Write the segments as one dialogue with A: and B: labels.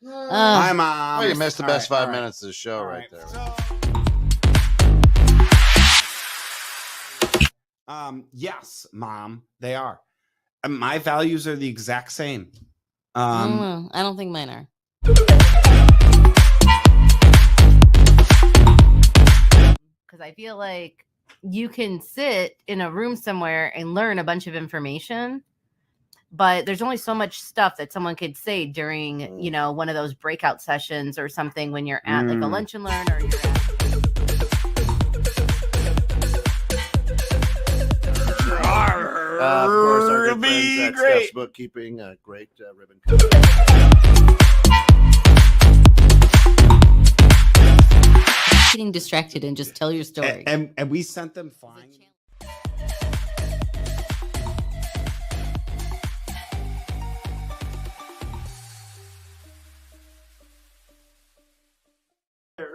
A: Hi, Mom.
B: Well, you missed the best 5
A: right.
B: minutes of the show right there.
A: Yes, Mom, they are. My values are the exact same.
C: I don't think mine are. Because I feel like you can sit in a room somewhere and learn a bunch of information, but there's only so much stuff that someone could say during, you know, one of those breakout sessions or something when you're at like a lunch and learn or you're at.
B: Of course, our good friends at Steph's Bookkeeping, great ribbon
C: Getting distracted and just tell your story.
A: And we sent them flying.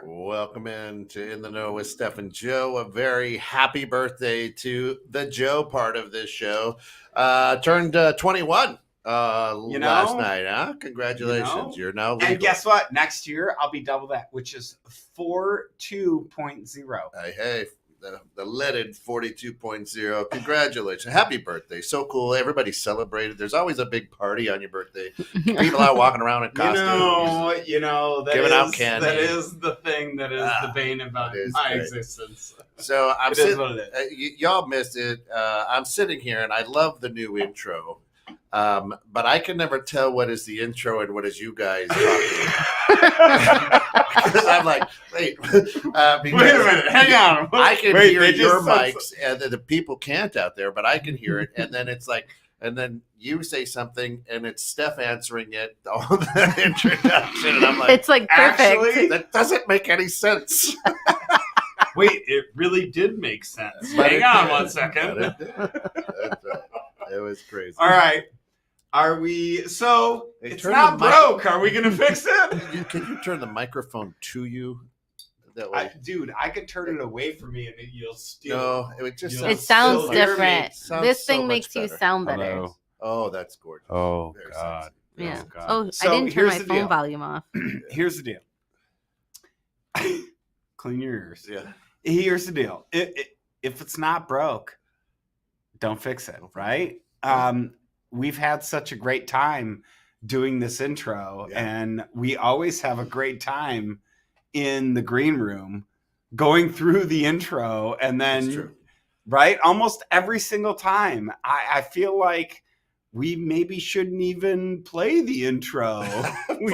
B: Welcome into In the Know with Steph and Joe. A very happy birthday to the Joe part of this show. Turned 21 last night, huh? Congratulations. You're now legal.
A: And guess what? Next year, I'll be double that, which is 42.0.
B: Hey, the leaded 42.0. Congratulations. Happy birthday. So cool. Everybody celebrated. There's always a big party on your birthday. People out walking around in costumes.
A: You know,
B: giving out candy.
A: That is the thing that is the bane about my existence.
B: So I'm
A: sitting. What it is.
B: Y'all missed it. I'm sitting here and I love the new intro. But I can never tell what is the intro and what is you guys talking. Because I'm like, wait a minute,
A: hang on.
B: I can hear your mics, and the people can't out there, but I can hear it. And then it's like, and then you say something, and it's Steph answering it, all the introduction, and I'm like,
C: it's like perfect.
B: Actually, that doesn't make any sense.
A: Wait, it really did make sense. Hang on 1 second.
B: It was crazy.
A: All right. Are we? So it's not broke. Are we going to fix it?
B: Can you turn the microphone to you? That way?
A: Dude, I could turn it away from me and you'll steal.
B: No, it just
C: it sounds different. This thing
B: so
C: makes you sound better.
B: Hello. Oh, that's gorgeous.
A: Oh,
B: Very
A: God.
B: sexy.
C: Yeah.
A: God.
C: Oh,
A: So
C: I didn't turn my
A: here's the
C: phone
A: deal.
C: volume off.
A: Here's the deal. Clean your ears.
B: Yeah.
A: Here's the deal. If it's not broke, don't fix it, right? We've had such a great time doing this intro, and we always have a great time in the green room going through the intro, and then right, almost every single time. I feel like we maybe shouldn't even play the intro. we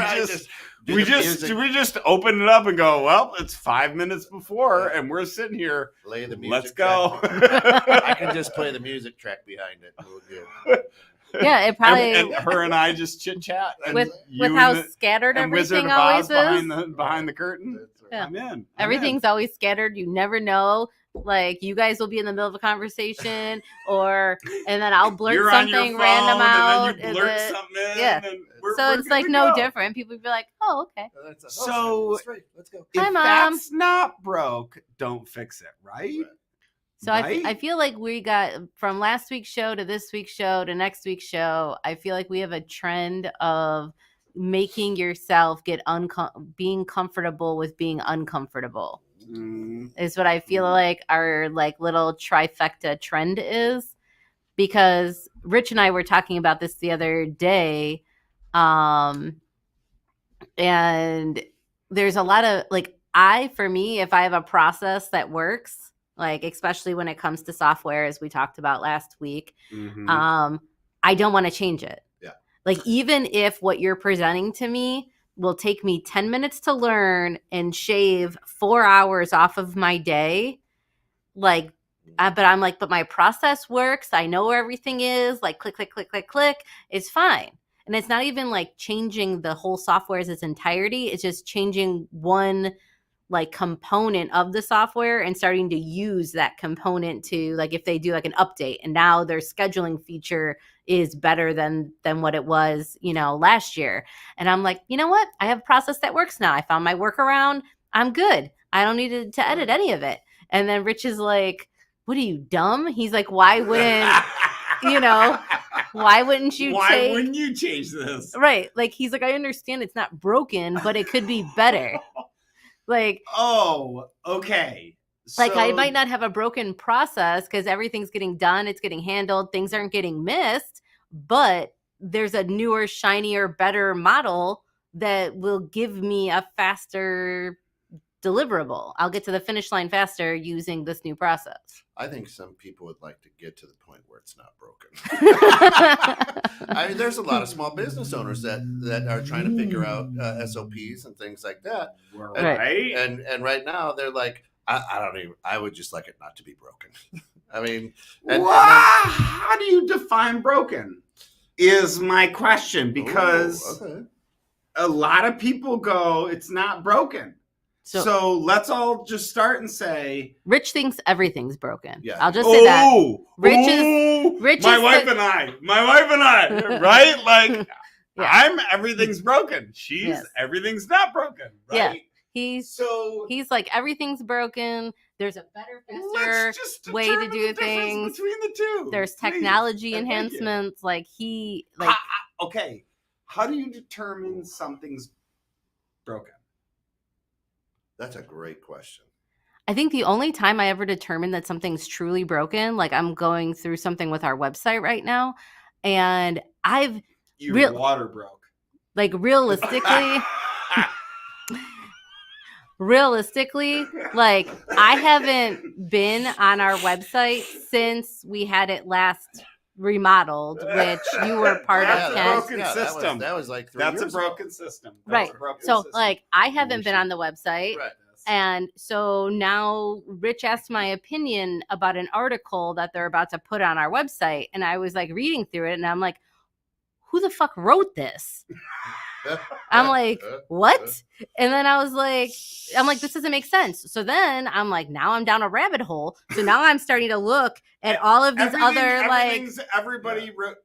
A: just open it up and go, well, it's 5 minutes before, and we're sitting here.
B: Lay the music.
A: Let's go.
B: I can just play the music track behind it. We'll
C: Yeah, it probably.
A: And her and I just chit chat
C: with how scattered everything always is
A: behind the curtain.
C: Yeah.
A: I'm
C: Everything's always scattered. You never know. Like you guys will be in the middle of a conversation, and then I'll blurt something random out.
A: And then you blurt something in,
C: yeah. So it's like no different. People would be like, "Oh, okay."
A: So
B: let's go.
C: Hi,
A: if
C: Mom.
A: that's not broke, don't fix it, right?
C: So I feel like we got from last week's show to this week's show to next week's show. I feel like we have a trend of making yourself being comfortable with being uncomfortable. Is what I feel like our like little trifecta trend is, because Rich and I were talking about this the other day, and there's a lot of like for me, if I have a process that works. Like, especially when it comes to software, as we talked about last week, I don't want to change it.
B: Yeah.
C: Like, even if what you're presenting to me will take me 10 minutes to learn and shave 4 hours off of my day, like, but I'm like, but my process works. I know where everything is. Like, click, click, click, click, click. It's fine. And it's not even like changing the whole software as its entirety. It's just changing one like component of the software and starting to use that component to like if they do like an update and now their scheduling feature is better than what it was, last year. And I'm like, you know what? I have a process that works now. I found my workaround. I'm good. I don't need to edit any of it. And then Rich is like, what are you, dumb? He's like, why wouldn't You know, why wouldn't you
A: Why wouldn't you change this?
C: Right. Like, he's like, I understand it's not broken, but it could be better. Like,
A: oh, okay.
C: Like, I might not have a broken process because everything's getting done, it's getting handled, things aren't getting missed, but there's a newer, shinier, better model that will give me a faster deliverable. I'll get to the finish line faster using this new process.
B: I think some people would like to get to the point where it's not broken. I mean, there's a lot of small business owners that are trying to figure out SOPs and things like that.
A: Right.
B: And right now they're like, I would just like it not to be broken. I mean,
A: how do you define broken? Is my question, because a lot of people go, it's not broken. So let's all just start and say,
C: Rich thinks everything's broken.
B: Yeah.
C: I'll just say that.
A: Rich my wife and I, right? Like, I'm everything's broken. She's everything's not broken, right?
C: Yeah. He's like, everything's broken. There's a better, faster way to do things
A: between the two.
C: There's technology enhancements. Like,
A: okay. How do you determine something's broken?
B: That's a great question.
C: I think the only time I ever determined that something's truly broken, like, I'm going through something with our website right now, and
A: Your water broke.
C: Like, realistically, like, I haven't been on our website since we had it last remodeled, which you were part of.
A: Broken system.
B: That was like 3 years
A: That's a broken system.
C: Right. So, like, I haven't been on the website.
B: Right.
C: And so now Rich asked my opinion about an article that they're about to put on our website. And I was like reading through it and I'm like, who the fuck wrote this? I'm like, what? And then I'm like, this doesn't make sense. So then I'm like, now I'm down a rabbit hole. So now I'm starting to look at all of these
A: everything's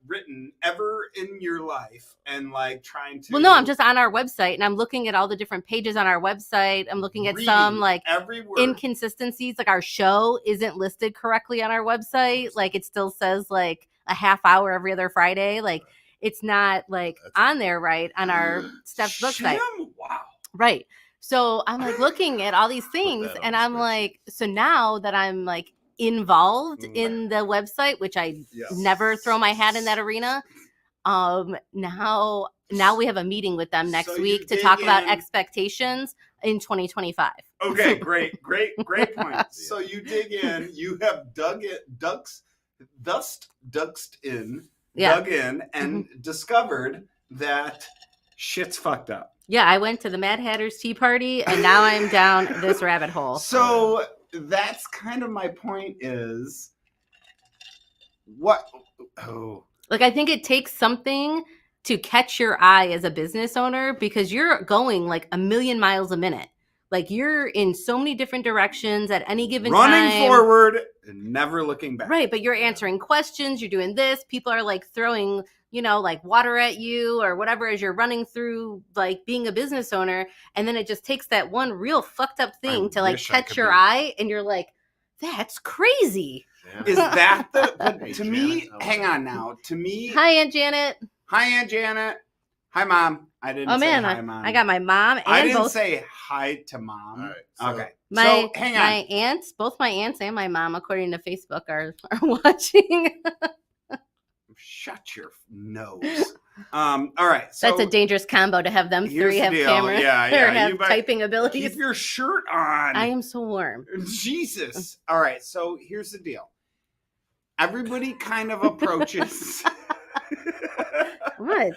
A: written ever in your life and like trying to.
C: Well, no, I'm just on our website and I'm looking at all the different pages on our website. I'm looking at some like inconsistencies. Like, our show isn't listed correctly on our website. Like, it still says like a half hour every other Friday. Like, it's not like on there right on our Steph's book site.
A: Wow.
C: Right. So I'm like looking at all these things and I'm like, so now that I'm like involved in the website, which I never throw my hat in that arena. Now we have a meeting with them next week to talk about expectations in 2025.
A: Okay, great point. So you dig in, you have dug in and discovered that shit's fucked up.
C: Yeah, I went to the Mad Hatter's Tea Party and now I'm down this rabbit hole.
A: So that's kind of my point is
C: like, I think it takes something to catch your eye as a business owner because you're going like a million miles a minute. Like, you're in so many different directions at any given time.
A: Running forward and never looking back.
C: Right, but you're answering questions, you're doing this. People are like throwing, like water at you or whatever as you're running through like being a business owner. And then it just takes that one real fucked up thing to like catch your eye and you're like, that's crazy.
A: Yeah. Is that to me, hang on now. To me.
C: Hi, Aunt Janet.
A: Hi, Mom. I didn't say hi, Mom.
C: I got my mom and
A: I didn't say hi to Mom.
B: All right,
A: okay.
C: So
A: hang on.
C: My aunts, both my aunts and my mom, according to Facebook, are watching.
A: Shut your nose. All right. So
C: that's a dangerous combo to have them three have cameras or have typing abilities.
A: Keep your shirt on.
C: I am so warm.
A: Jesus. All right. So here's the deal. Everybody kind of approaches.
C: What?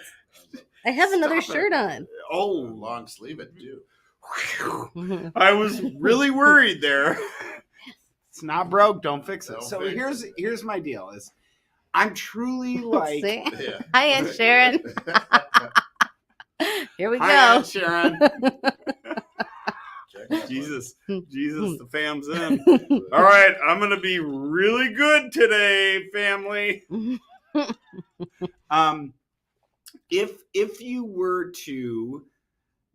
C: I have another shirt on.
B: Oh, long sleeve it too.
A: I was really worried there. It's not broke. Don't fix it. So here's my deal is I'm truly like
C: Hi, Aunt Sharon. Here we go.
A: Hi, Aunt Sharon. Jesus, the fam's in. All right, I'm gonna be really good today, family. If you were to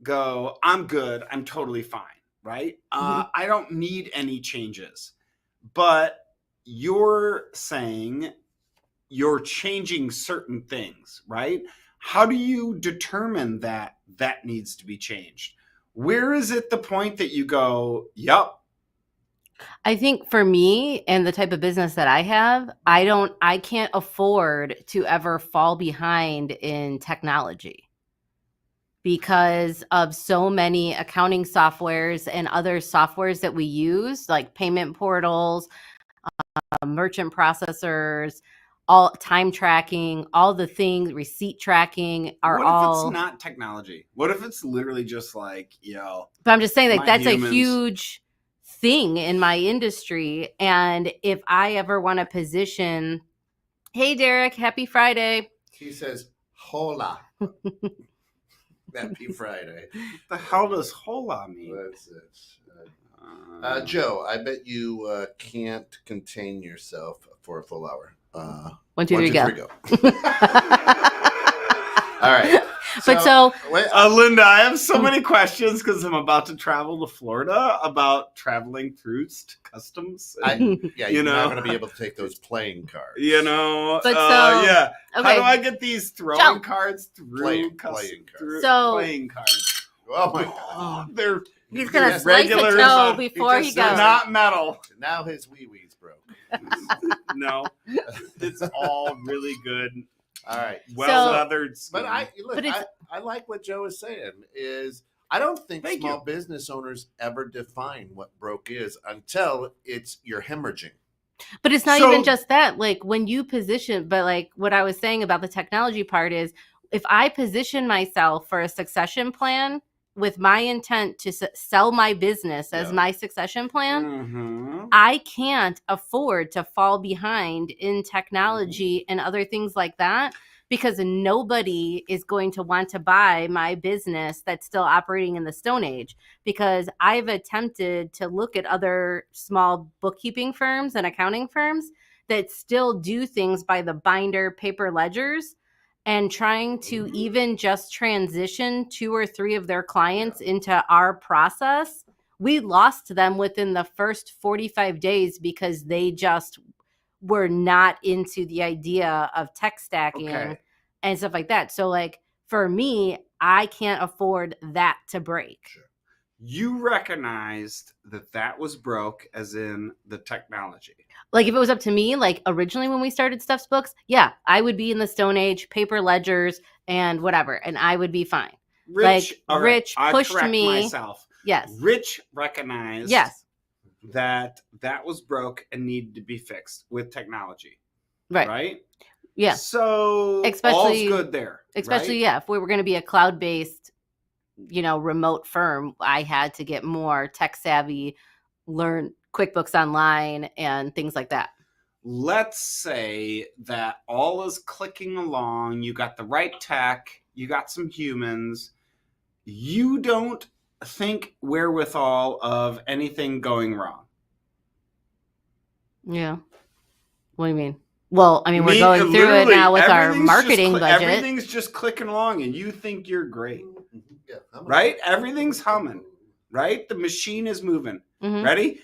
A: go, I'm good, I'm totally fine, right? I don't need any changes. But you're saying you're changing certain things, right? How do you determine that that needs to be changed? Where is it the point that you go, yep?
C: I think for me and the type of business that I have, I can't afford to ever fall behind in technology because of so many accounting softwares and other softwares that we use, like payment portals, merchant processors, all time tracking, all the things, receipt tracking are
A: What
C: all.
A: if it's not technology? What if it's literally just like,
C: But I'm just saying, like, that's
A: humans.
C: a huge thing in my industry. And if I ever want to position, hey, Derek, happy Friday.
B: He says, hola. Happy Friday.
A: What the hell does hola mean?
B: That's it. Joe, I bet you can't contain yourself for a full hour.
C: 1, 2, 3, go.
B: All right.
A: Linda, I have so many questions because I'm about to travel to Florida about traveling through customs.
B: You're not going to be able to take those playing cards.
C: But
A: yeah.
C: Okay.
A: How do I get these throwing cards through
B: playing cards?
A: Playing cards.
B: Oh my God.
C: He's going to slice a toe before he goes.
A: They're not metal.
B: Now his wee-wee's broke.
A: No. It's all really good.
B: All right.
A: Well-leathered skin.
B: But I like what Joe is saying is I don't think small business owners ever define what broke is until you're hemorrhaging.
C: But it's not even just that. Like when you position, but like what I was saying about the technology part is if I position myself for a succession plan with my intent to sell my business as my succession plan, I can't afford to fall behind in technology and other things like that because nobody is going to want to buy my business that's still operating in the Stone Age because I've attempted to look at other small bookkeeping firms and accounting firms that still do things by the binder paper ledgers. And trying to even just transition 2 or 3 of their clients into our process, we lost them within the first 45 days because they just were not into the idea of tech stacking and stuff like that. So like for me, I can't afford that to break.
A: Sure. You recognized that was broke as in the technology.
C: Like if it was up to me, like originally when we started Steph's Books, yeah, I would be in the Stone Age, paper ledgers and whatever, and I would be fine. Rich pushed me.
A: Myself.
C: Yes.
A: Rich recognized that was broke and needed to be fixed with technology. Right?
C: Yeah.
A: So all's good there.
C: Especially, if we were going to be a cloud-based, remote firm, I had to get more tech savvy, learn QuickBooks Online and things like that.
A: Let's say that all is clicking along. You got the right tech. You got some humans. You don't think wherewithal of anything going wrong.
C: Yeah. What do you mean? Well, I mean, we're going through it now with our marketing budget.
A: Everything's just clicking along and you think you're great. Right? Everything's humming. Right? The machine is moving. Ready?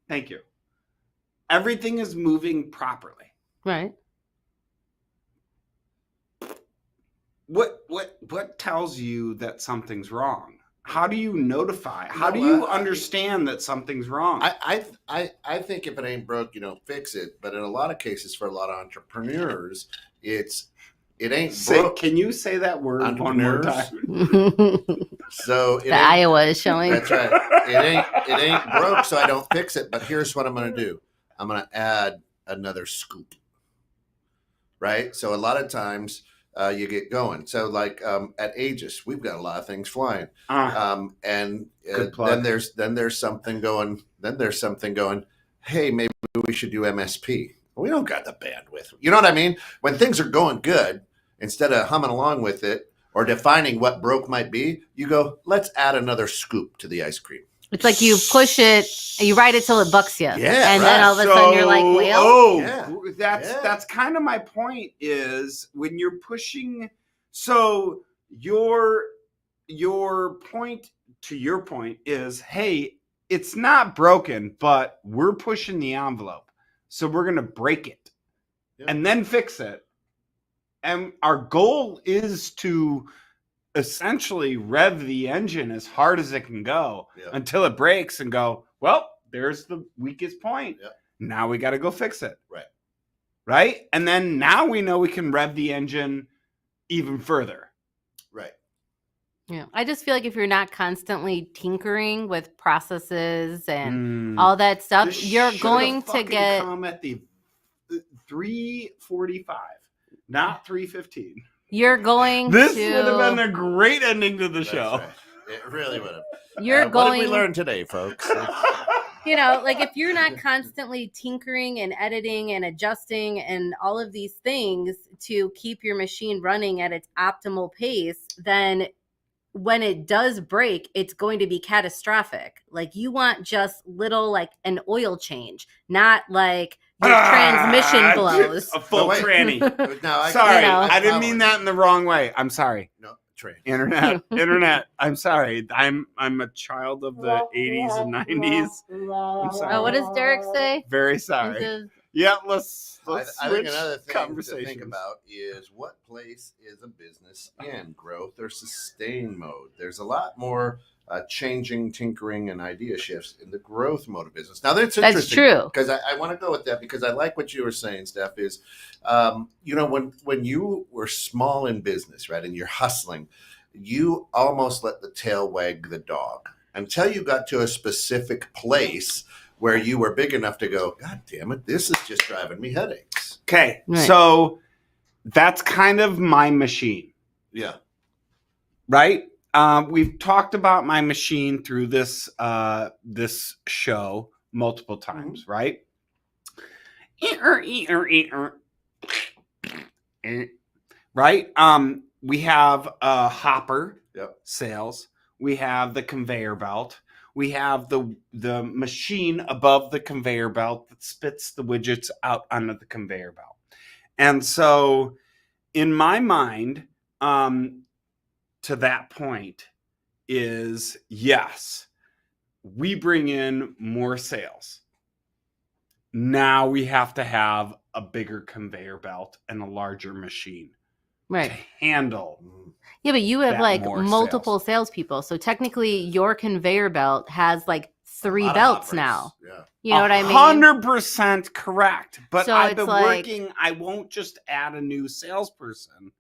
A: Thank you. Everything is moving properly.
C: Right.
A: What tells you that something's wrong? How do you notify? How do you understand that something's wrong?
B: I think if it ain't broke, you don't fix it. But in a lot of cases, for a lot of entrepreneurs, it ain't broke.
A: Can you say that word one more time?
B: So
C: the Iowa is showing.
B: That's right. It ain't broke, so I don't fix it. But here's what I'm going to do. I'm going to add another scoop. Right. So a lot of times you get going. So like at Aegis, we've got a lot of things flying. And then there's something going. Hey, maybe we should do MSP. We don't got the bandwidth. You know what I mean? When things are going good, instead of humming along with it or defining what broke might be, you go, let's add another scoop to the ice cream.
C: It's like you push it, you ride it till it bucks you.
B: Yeah.
C: And then all of a sudden you're like, well.
A: That's kind of my point is when you're pushing. So your point is, hey, it's not broken, but we're pushing the envelope. So we're going to break it
B: Yeah.
A: and then fix it. And our goal is to essentially rev the engine as hard as it can go until it breaks and go, well, there's the weakest point.
B: Yeah.
A: Now we got to go fix it.
B: Right.
A: Right. And then now we know we can rev the engine even further.
B: Right.
C: Yeah. I just feel like if you're not constantly tinkering with processes and all that stuff,
A: This
C: you're
A: should
C: going
A: have
C: to
A: fucking
C: get
A: come at the 3:45, not 3:15.
C: you're going
A: This
C: to
A: would have been a great ending to the
B: That's
A: show.
B: right. It really would have.
C: you're
B: What
C: going
B: did we learn today, folks?
C: like if you're not constantly tinkering and editing and adjusting and all of these things to keep your machine running at its optimal pace, then when it does break, it's going to be catastrophic. Like you want just little, like an oil change, not like your transmission blows.
A: A full
B: wait.
A: tranny.
B: No,
A: Sorry,
C: You know.
A: I didn't mean that in the wrong way. I'm sorry.
B: No, train.
A: Internet. I'm sorry. I'm a child of the 80s and 90s. I'm sorry.
C: Oh, what does Derek say?
A: Very
C: He
A: sorry.
C: says,
A: Yeah, let's
B: I
A: switch
B: think another thing to
A: conversations.
B: think about is what place is a business in, growth or sustain mode. There's a lot more changing, tinkering, and idea shifts in the growth mode of business. Now that's interesting.
C: That's true.
B: Because I want to go with that because I like what you were saying, Steph, is, when you were small in business, right, and you're hustling, you almost let the tail wag the dog until you got to a specific place where you were big enough to go, God damn it, this is just driving me headaches.
A: Okay,
C: Right.
A: so that's kind of my machine,
B: Yeah.
A: right? We've talked about my machine through this show multiple times, right? Right? We have a hopper sales. We have the conveyor belt. We have the machine above the conveyor belt that spits the widgets out onto the conveyor belt. And so in my mind, to that point is, yes, we bring in more sales. Now we have to have a bigger conveyor belt and a larger machine
C: right.
A: to handle.
C: Yeah, but you have
A: that
C: like
A: more
C: multiple
A: sales.
C: salespeople. So technically your conveyor belt has like
B: A
C: 3
B: lot of
C: belts
B: hoppers.
C: now.
B: Yeah.
C: You know what I mean?
A: 100% correct. But
C: So
A: I've
C: it's
A: been
C: like-
A: working, I won't just add a new salesperson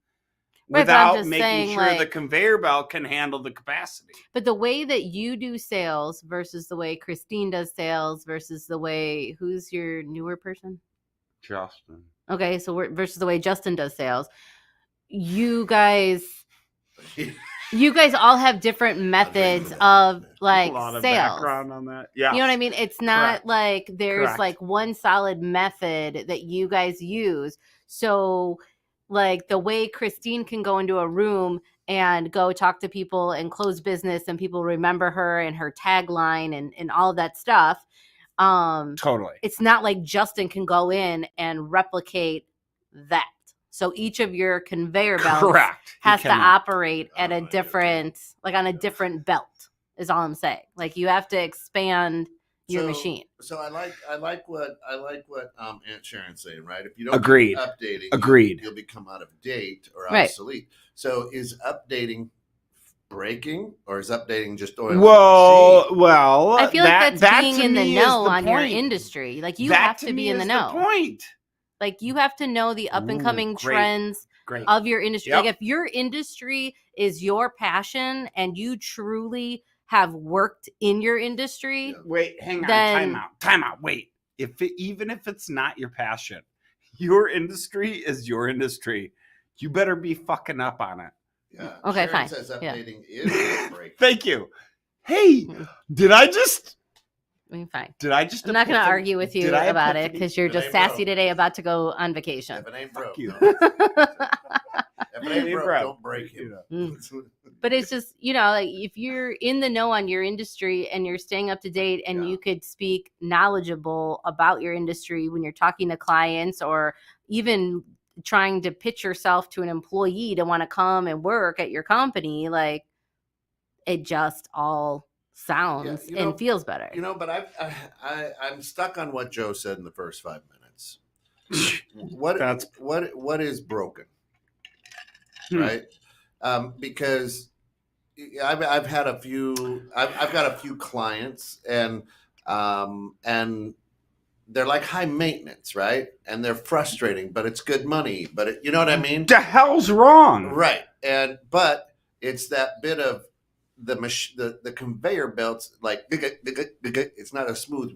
C: Right, but I'm
A: without
C: just
A: making
C: saying,
A: sure the
C: like-
A: conveyor belt can handle the capacity.
C: But the way that you do sales versus the way Christine does sales versus the way, who's your newer person?
A: Justin.
C: Okay, so versus the way Justin does sales. You guys all have different methods of like
A: a lot of
C: sales.
A: background on that. Yeah.
C: You know what I mean? It's not
A: Correct.
C: like there's
A: Correct.
C: like one solid method that you guys use. So like the way Christine can go into a room and go talk to people and close business and people remember her and her tagline and all of that stuff.
A: Totally.
C: It's not like Justin can go in and replicate that. So each of your conveyor belts
A: Correct. He
C: has to
A: cannot.
C: operate at a different, like on a different belt, is all I'm saying. Like you have to expand your machine.
B: So I like what Aunt Sharon's saying, right? If you don't
A: Agreed.
B: keep updating,
A: Agreed.
B: you'll become out of date or
C: Right.
B: obsolete. So is updating breaking or is updating just oil?
A: Well,
C: I feel like that's being
A: to
C: in the
A: me is
C: know
A: the
C: on your
A: point.
C: industry. Like you
A: That
C: have to
A: me
C: be in the
A: is
C: know.
A: Point.
C: Like you have to know the up and coming
A: Great.
C: trends
A: Great.
C: of your industry.
A: Yep.
C: Like if your industry is your passion and you truly have worked in your industry,
A: Wait, hang on.
C: then-
A: Time out. Wait. Even if it's not your passion, your industry is your industry. You better be fucking up on it.
B: Yeah.
C: Okay,
B: Sharon
C: fine.
B: says
C: Yeah.
B: updating is breaking.
A: Thank you. Hey, did I just
C: I mean, fine.
A: I'm not
C: I'm not going to argue with you about it because you're
B: It
C: just
B: ain't
C: sassy
B: broke.
C: today about to go on vacation.
B: If it ain't broke,
A: you.
B: don't- if it ain't
A: Hey,
B: broke,
A: bro.
B: don't break it.
C: But it's just, like if you're in the know on your industry and you're staying up to date and
B: Yeah.
C: you could speak knowledgeable about your industry when you're talking to clients or even trying to pitch yourself to an employee to want to come and work at your company, like it just all sounds
B: you know-
C: and feels better.
B: But I'm stuck on what Joe said in the first 5 minutes. what is broken, right? Because I've had a few. I've got a few clients, and they're like high maintenance, right? And they're frustrating, but it's good money. But you know what I mean?
A: The hell's wrong?
B: Right. But it's that bit of the conveyor belts, like it's not a smooth,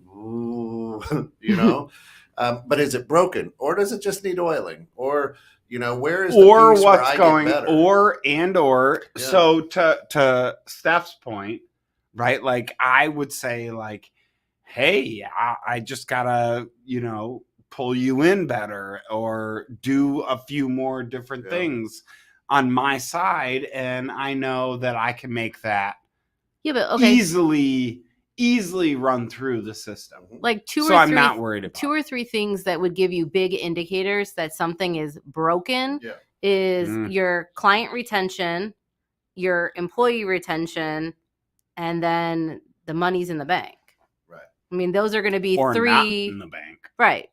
B: you know. But is it broken, or does it just need oiling, or where is the
A: or
B: piece where
A: what's
B: I
A: going
B: get better?
A: or
B: Yeah.
A: so to Steph's point, right? Like I would say, like, hey, I just gotta pull you in better or do a few more different things on my side, and I know that I can make that
C: but okay,
A: easily run through the system.
C: Like
A: I'm not worried about
C: 2 or 3 things that would give you big indicators that something is broken is your client retention, your employee retention, and then the money's in the bank.
B: Right.
C: I mean, those are going to be
A: or
C: 3
A: not in the bank.
C: Right.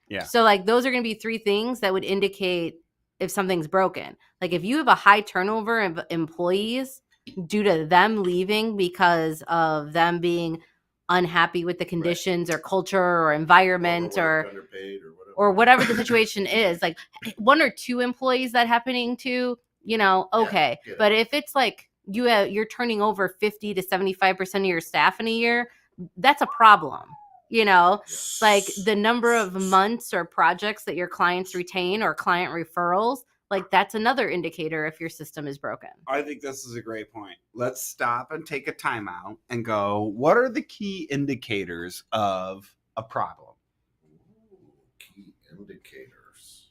A: Yeah.
C: So like those are going to be 3 things that would indicate if something's broken. Like if you have a high turnover of employees due to them leaving because of them being unhappy with the conditions or culture or environment or whatever the situation is, like 1 or 2 employees that happening to, okay. But if it's like you're turning over 50 to 75% of your staff in a year, that's a problem. Like the number of months or projects that your clients retain or client referrals, like that's another indicator if your system is broken.
A: I think this is a great point. Let's stop and take a timeout and go, what are the key indicators of a problem?
B: Key indicators.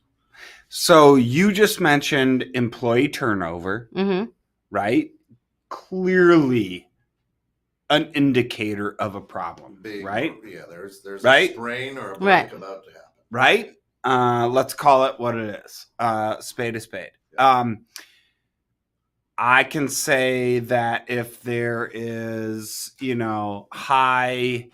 A: So you just mentioned employee turnover, right? Clearly an indicator of a problem, right?
B: Yeah, there's
A: right?
B: a strain or a break about to happen.
A: Right? Let's call it what it is. Spade a spade. Yeah. I can say that if there is, high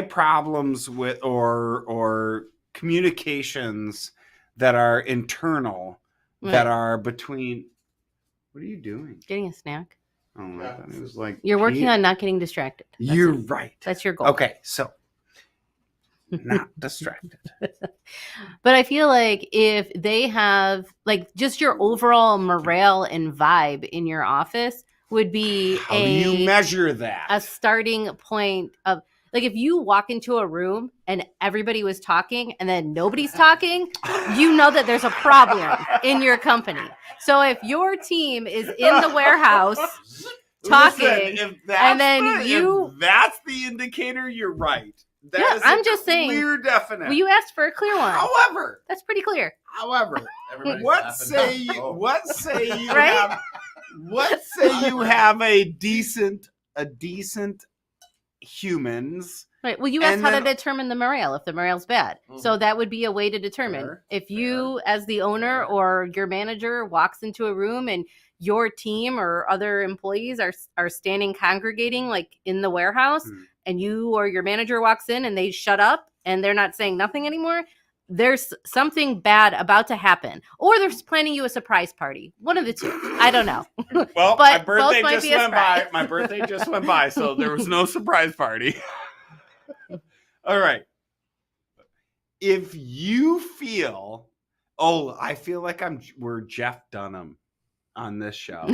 A: problems with or communications that are internal, that are between. What are you doing?
C: Getting a snack.
A: Oh, I thought it was like
C: you're working on not getting distracted.
A: You're right.
C: That's your goal.
A: Okay, so not distracted.
C: But I feel like if they have like just your overall morale and vibe in your office would be
A: how do you measure that?
C: A starting point of like if you walk into a room and everybody was talking and then nobody's talking, you know that there's a problem in your company. So if your team is in the warehouse talking,
A: if that's the indicator, you're right.
C: I'm just saying.
A: Clear definition.
C: Well, you asked for a clear one.
A: However,
C: that's pretty clear.
A: However, what say you
C: right?
A: What say you have a decent humans?
C: Right. Well, you asked how to determine the morale if the morale's bad. So that would be a way to determine if you, as the owner or your manager, walks into a room and your team or other employees are standing congregating like in the warehouse, and you or your manager walks in and they shut up and they're not saying nothing anymore. There's something bad about to happen, or they're planning you a surprise party. One of the two. I don't know.
A: Well, my birthday just went by. My birthday just went by, so there was no surprise party. All right. If you feel, I feel like we're Jeff Dunham on this show.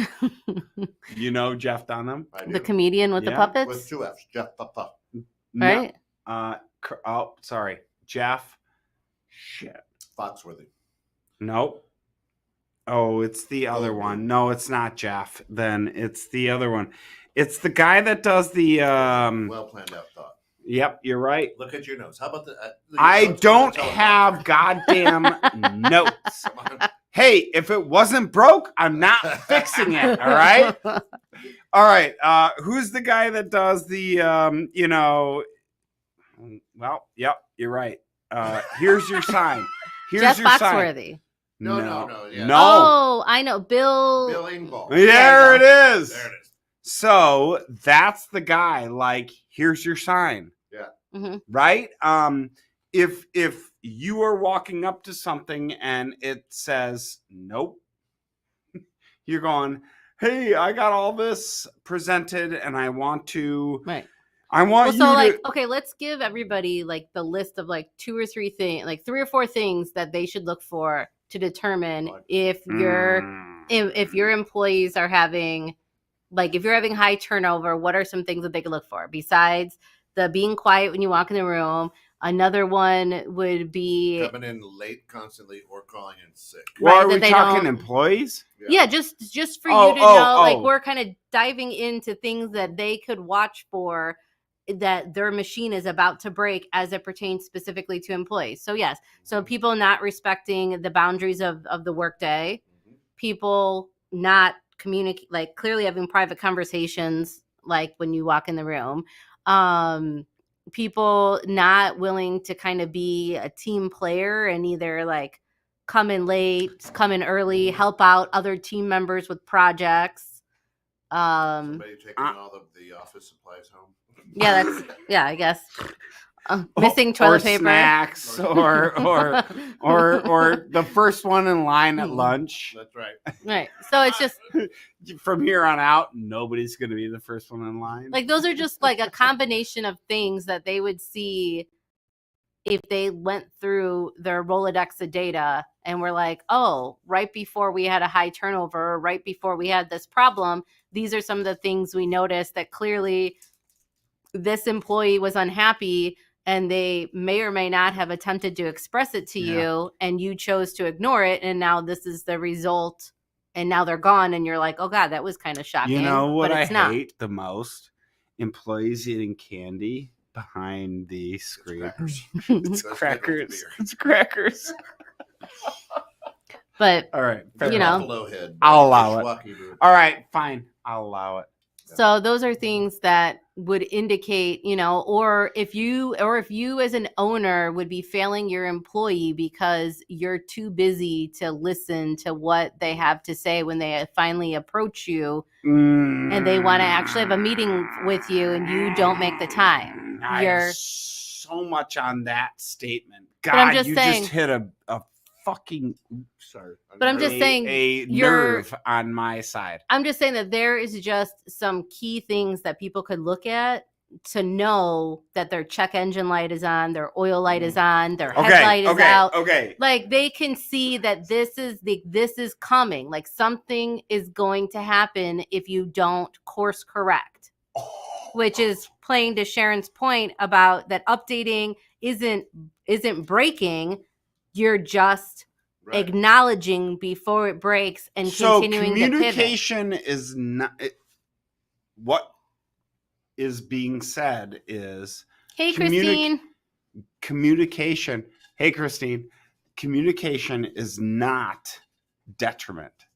A: You know Jeff Dunham?
C: The comedian with the puppets?
B: With 2 F's, Jeff Papa.
C: Right?
A: Sorry. Jeff. Shit.
B: Foxworthy.
A: Nope. Oh, it's the other one. No, it's not Jeff. Then it's the other one. It's the guy that does the
B: well planned out thought.
A: Yep, you're right.
B: Look at your notes. How about the
A: I don't have goddamn notes. Hey, if it wasn't broke, I'm not fixing it. All right. All right. Who's the guy that does the Well, yep, you're right. Here's your sign. Here's
C: Jeff
A: your
C: Foxworthy.
A: Sign.
B: No. Yeah.
C: No. Oh, I know. Bill
B: Engvall.
A: There it is.
B: There it is.
A: So that's the guy. Like, here's your sign.
B: Yeah.
C: Mhm.
A: right? If you are walking up to something and it says nope, you're going, hey, I got all this presented and I want
C: Right.
A: you
C: Well, so like,
A: to.
C: okay, let's give everybody like the list of like 2 or 3 things, like 3 or 4 things that they should look for to determine if if your employees are having, like, if you're having high turnover, what are some things that they could look for besides the being quiet when you walk in the room? Another one would be
B: coming in late constantly or calling in sick.
A: Well,
C: right,
A: are
C: that
A: we
C: they
A: talking
C: don't-
A: employees?
C: Yeah, just for
A: Oh,
C: you to know, like,
A: oh.
C: we're kind of diving into things that they could watch for that their machine is about to break as it pertains specifically to employees. So yes, so people not respecting the boundaries of the workday, people not communicate, like clearly having private conversations, like when you walk in the room, people not willing to kind of be a team player and either like come in late, come in early, help out other team members with projects.
B: Somebody taking all of the office supplies home.
C: Yeah, that's I guess. Missing toilet paper,
A: snacks, or the first one in line at lunch.
B: That's right.
C: Right. So it's just
A: from here on out, nobody's going to be the first one in line.
C: like those are just like a combination of things that they would see if they went through their Rolodex of data and were like, oh, right before we had a high turnover, or right before we had this problem, these are some of the things we noticed that clearly this employee was unhappy and they may or may not have attempted to express it to you and you chose to ignore it. And now this is the result. And now they're gone. And you're like, oh God, that was kind of shocking.
A: You know what
C: but
A: I
C: it's not.
A: hate the most? Employees eating candy behind the screen. It's crackers. It's crackers.
C: But
A: all right,
C: you know,
B: Buffalo head,
A: I'll allow it. All right, fine, I'll allow it.
C: So those are things that would indicate, you know, or if you as an owner would be failing your employee because you're too busy to listen to what they have to say when they finally approach you and they want to actually have a meeting with you and you don't make the time.
A: You're so much on that statement. God,
C: but I'm just
A: you
C: saying,
A: just hit a fucking sorry.
C: But I'm just saying
A: a nerve on my side.
C: I'm just saying that there is just some key things that people could look at to know that their check engine light is on, their oil light is on, their headlight is out.
A: Okay.
C: Like they can see that this is coming. Like something is going to happen if you don't course correct. Which is playing to Sharon's point about that updating isn't breaking. You're just acknowledging before it breaks and continuing to pivot.
A: Communication is not what is being said is
C: hey Christine.
A: Communication. Hey Christine. Communication is not detriment.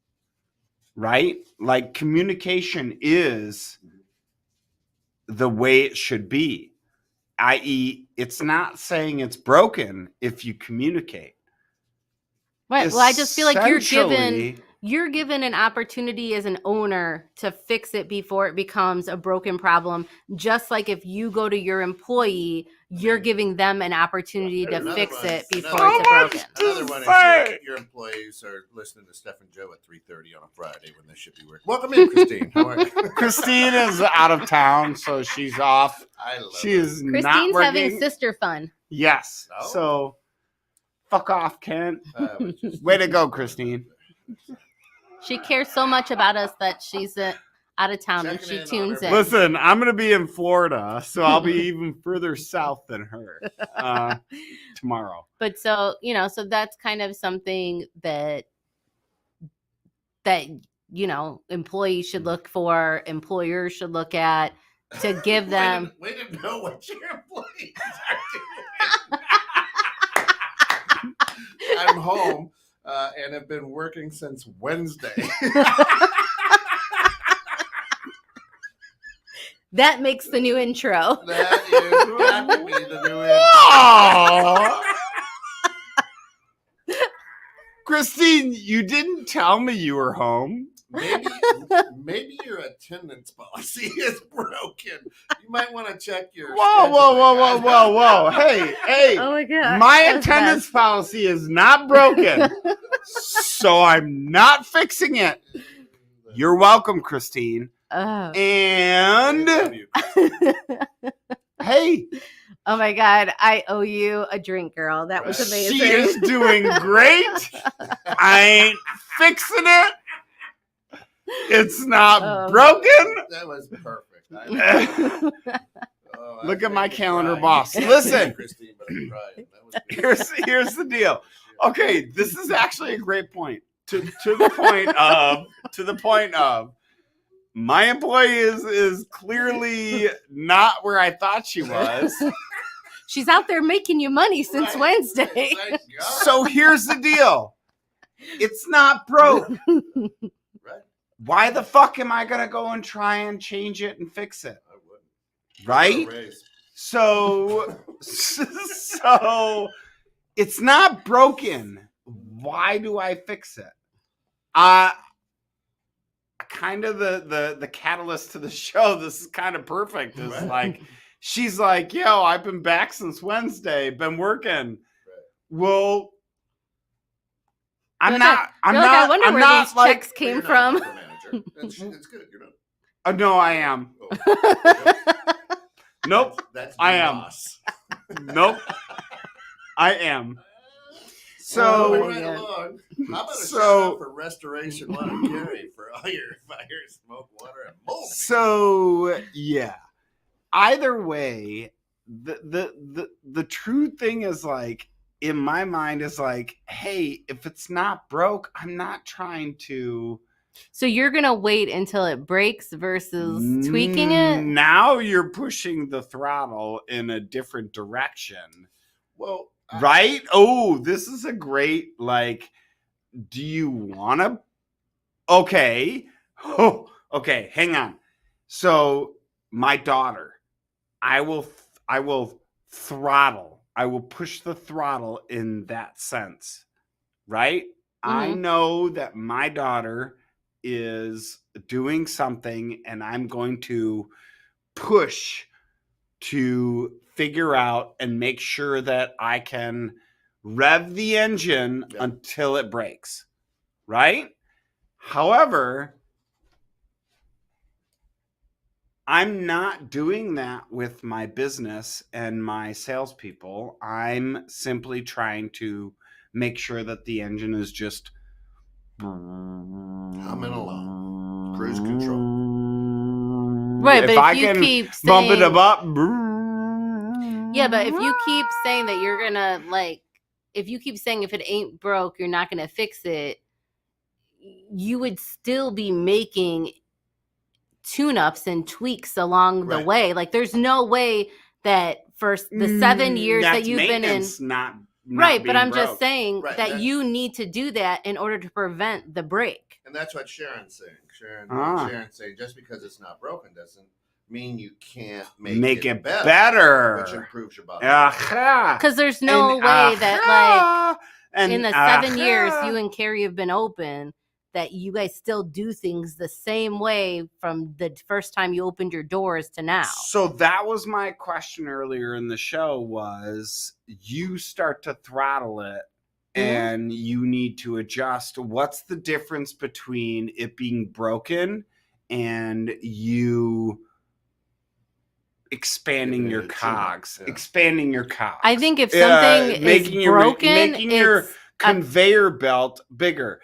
A: Right? Like communication is the way it should be. I.e., it's not saying it's broken if you communicate.
C: Right. Well, I just feel like you're given an opportunity as an owner to fix it before it becomes a broken problem. Just like if you go to your employee, you're giving them an opportunity to fix it before it's broken.
B: Another one is your employees are listening to Steph and Joe at 3:30 on a Friday when they should be working. Welcome in, Christine. How are you?
A: Christine is out of town, so she's off. She is not
C: Christine's
A: working.
C: having sister fun.
A: Yes.
B: Oh.
A: So fuck off, Kent. Way to go, Christine.
C: She cares so much about us that she's out of town and she tunes in.
A: Listen, I'm going to be in Florida, so I'll be even further south than her tomorrow.
C: But so, you know, so that's kind of something that you know, employees should look for, employers should look at to give them.
B: Way to know what your employees are doing. I'm home and have been working since Wednesday.
C: That makes the new intro.
B: That is got to be the new intro.
A: Christine, you didn't tell me you were home.
B: maybe your attendance policy is broken. You might want to check your.
A: Whoa. Hey.
C: Oh my God.
A: My
C: That was
A: attendance
C: best.
A: policy is not broken. So I'm not fixing it. You're welcome, Christine.
C: Oh.
A: And hey,
C: Oh my God, I owe you a drink, girl. That was amazing.
A: she is doing great. I ain't fixing it. It's not broken.
B: That was perfect.
A: Look at my calendar, boss. Listen,
B: Christine, but I'm crying. That was
A: here's the deal. Okay, this is actually a great point. To the point of my employee is clearly not where I thought she was.
C: She's out there making you money since
B: Right.
C: Wednesday.
B: Thank God.
A: So here's the deal. It's not broke.
B: Right.
A: Why the fuck am I gonna go and try and change it and fix it?
B: I wouldn't.
A: Right?
B: Raise.
A: So it's not broken. Why do I fix it? Kind of the catalyst to the show. This is kind of perfect. Is
B: Right.
A: like she's like, yo, I've been back since Wednesday, been working.
B: Right.
A: Well, I'm
C: You're
A: not. I'm
C: You're like,
A: not.
C: I wonder
A: I'm
C: where
A: not
C: these
A: like.
C: checks came
B: You're not
C: from.
B: a manager. It's good. You're not.
A: No, I am.
B: Oh.
A: Nope.
B: That's
A: I
B: the
A: am.
B: boss.
A: Nope. I am. So
C: Oh,
B: Moving right
C: yeah.
B: along. How about a
A: So-
B: shout out for Restoration Water Gary for all your fire, smoke, water, and mold?
A: So yeah. Either way, the true thing is like in my mind is like, hey, if it's not broke, I'm not trying to
C: So you're gonna wait until it breaks versus tweaking it?
A: Now you're pushing the throttle in a different direction.
B: Well,
A: Right? Oh, this is a great like do you want to Okay. Oh, okay, hang on. So my daughter, I will throttle. I will push the throttle in that sense. Right? I know that my daughter is doing something and I'm going to push to figure out and make sure that I can rev the engine
B: Yeah.
A: until it breaks. Right? However, I'm not doing that with my business and my salespeople. I'm simply trying to make sure that the engine is just
B: humming along. Cruise control.
C: Right,
A: If
C: but
A: I
C: if you
A: can
C: keep
A: bump it
C: saying,
A: up.
C: yeah, but if you keep saying that you're gonna like, if you keep saying if it ain't broke, you're not gonna fix it, you would still be making tune-ups and tweaks along the
B: Right.
C: way. Like, there's no way that for the 7 years that
A: That's
C: you've been in,
A: maintenance, not
C: right? But
A: being
C: I'm
A: broke.
C: just saying
B: Right,
C: that
B: that's-
C: you need to do that in order to prevent the break.
B: And that's what Sharon's saying.
A: Ah.
B: Sharon's saying just because it's not broken doesn't mean you can't make it better,
A: better.
B: which improves your body.
A: Aha.
C: Because there's no
A: And
C: way that
A: aha.
C: like in the 7 years
A: aha.
C: you and Carrie have been open, that you guys still do things the same way from the first time you opened your doors to now.
A: So that was my question earlier in the show was you start to throttle it and you need to adjust. What's the difference between it being broken and you expanding
B: Giving
A: your
B: it a tune-up,
A: cogs?
B: yeah.
A: Expanding your cogs.
C: I think if something
A: making
C: is
A: your-
C: broken,
A: making your
C: it's
A: conveyor belt bigger.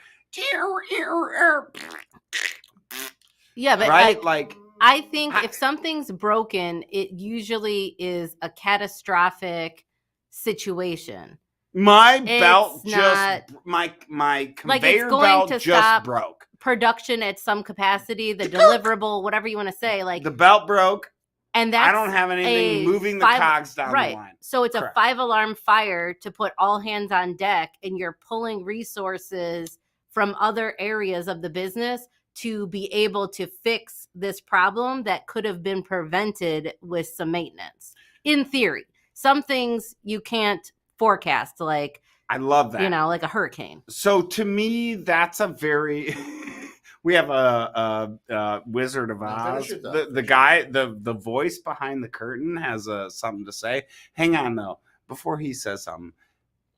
C: yeah, but
A: Right? Like
C: I think if something's broken, it usually is a catastrophic situation.
A: my
C: It's
A: belt
C: not-
A: just my
C: Like,
A: conveyor
C: it's going
A: belt
C: to
A: just
C: stop
A: broke.
C: Production at some capacity, the deliverable, whatever you want to say, like,
A: The belt broke.
C: and that's
A: I don't have anything
C: a
A: moving the
C: 5
A: cogs down
C: right.
A: the line.
C: So it's
A: Correct.
C: a 5-alarm fire to put all hands on deck, and you're pulling resources from other areas of the business to be able to fix this problem that could have been prevented with some maintenance. In theory, some things you can't forecast, like,
A: I love that.
C: you know, like a hurricane.
A: So to me, that's a very We have a Wizard of
B: Now finish
A: Oz.
B: your thought,
A: The
B: finish
A: guy, the voice behind the curtain has something to say. Hang on though, before he says something.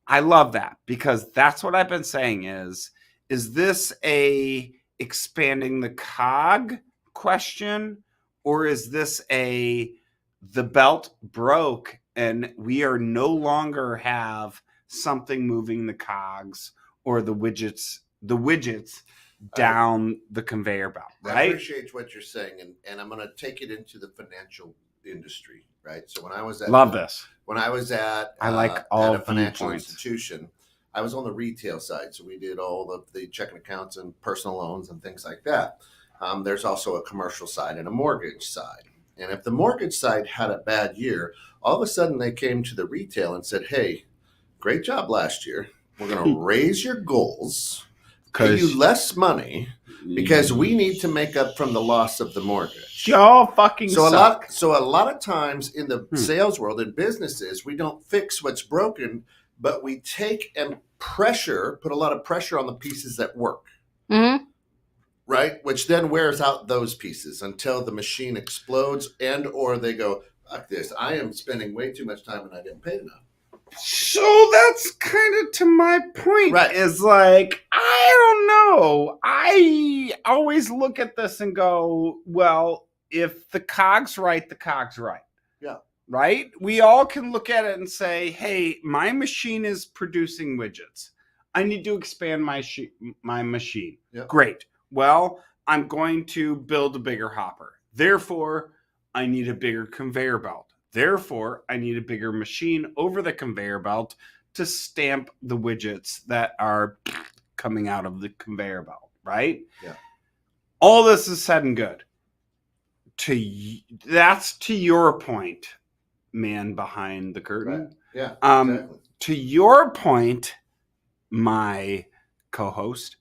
A: I love that because that's what I've been saying is this a expanding the cog question, or is this a the belt broke and we are no longer have something moving the cogs or the widgets down the conveyor belt,
B: I
A: right?
B: appreciate what you're saying, and I'm going to take it into the financial industry, right? So when I was at
A: I like all
B: at a financial
A: viewpoints.
B: institution, I was on the retail side, so we did all of the checking accounts and personal loans and things like that. There's also a commercial side and a mortgage side, and if the mortgage side had a bad year, all of a sudden they came to the retail and said, "Hey, great job last year. We're going to raise your goals, pay you less money." Because we need to make up from the loss of the mortgage.
A: Y'all fucking suck.
B: So a lot of times in the sales world, in businesses, we don't fix what's broken, but we take and put a lot of pressure on the pieces that work.
C: Mm-hmm.
B: Right? Which then wears out those pieces until the machine explodes or they go, fuck this, I am spending way too much time and not getting paid enough.
A: So that's kind of to my point.
B: Right.
A: Is like, I don't know. I always look at this and go, well, if the cog's right, the cog's right.
B: Yeah.
A: Right? We all can look at it and say, hey, my machine is producing widgets. I need to expand my machine.
B: Yeah.
A: Great. Well, I'm going to build a bigger hopper. Therefore, I need a bigger conveyor belt. Therefore, I need a bigger machine over the conveyor belt to stamp the widgets that are coming out of the conveyor belt, right?
B: Yeah.
A: All this is said and good. That's to your point, man behind the curtain.
B: Right. Yeah,
A: exactly. To your point, my co-host,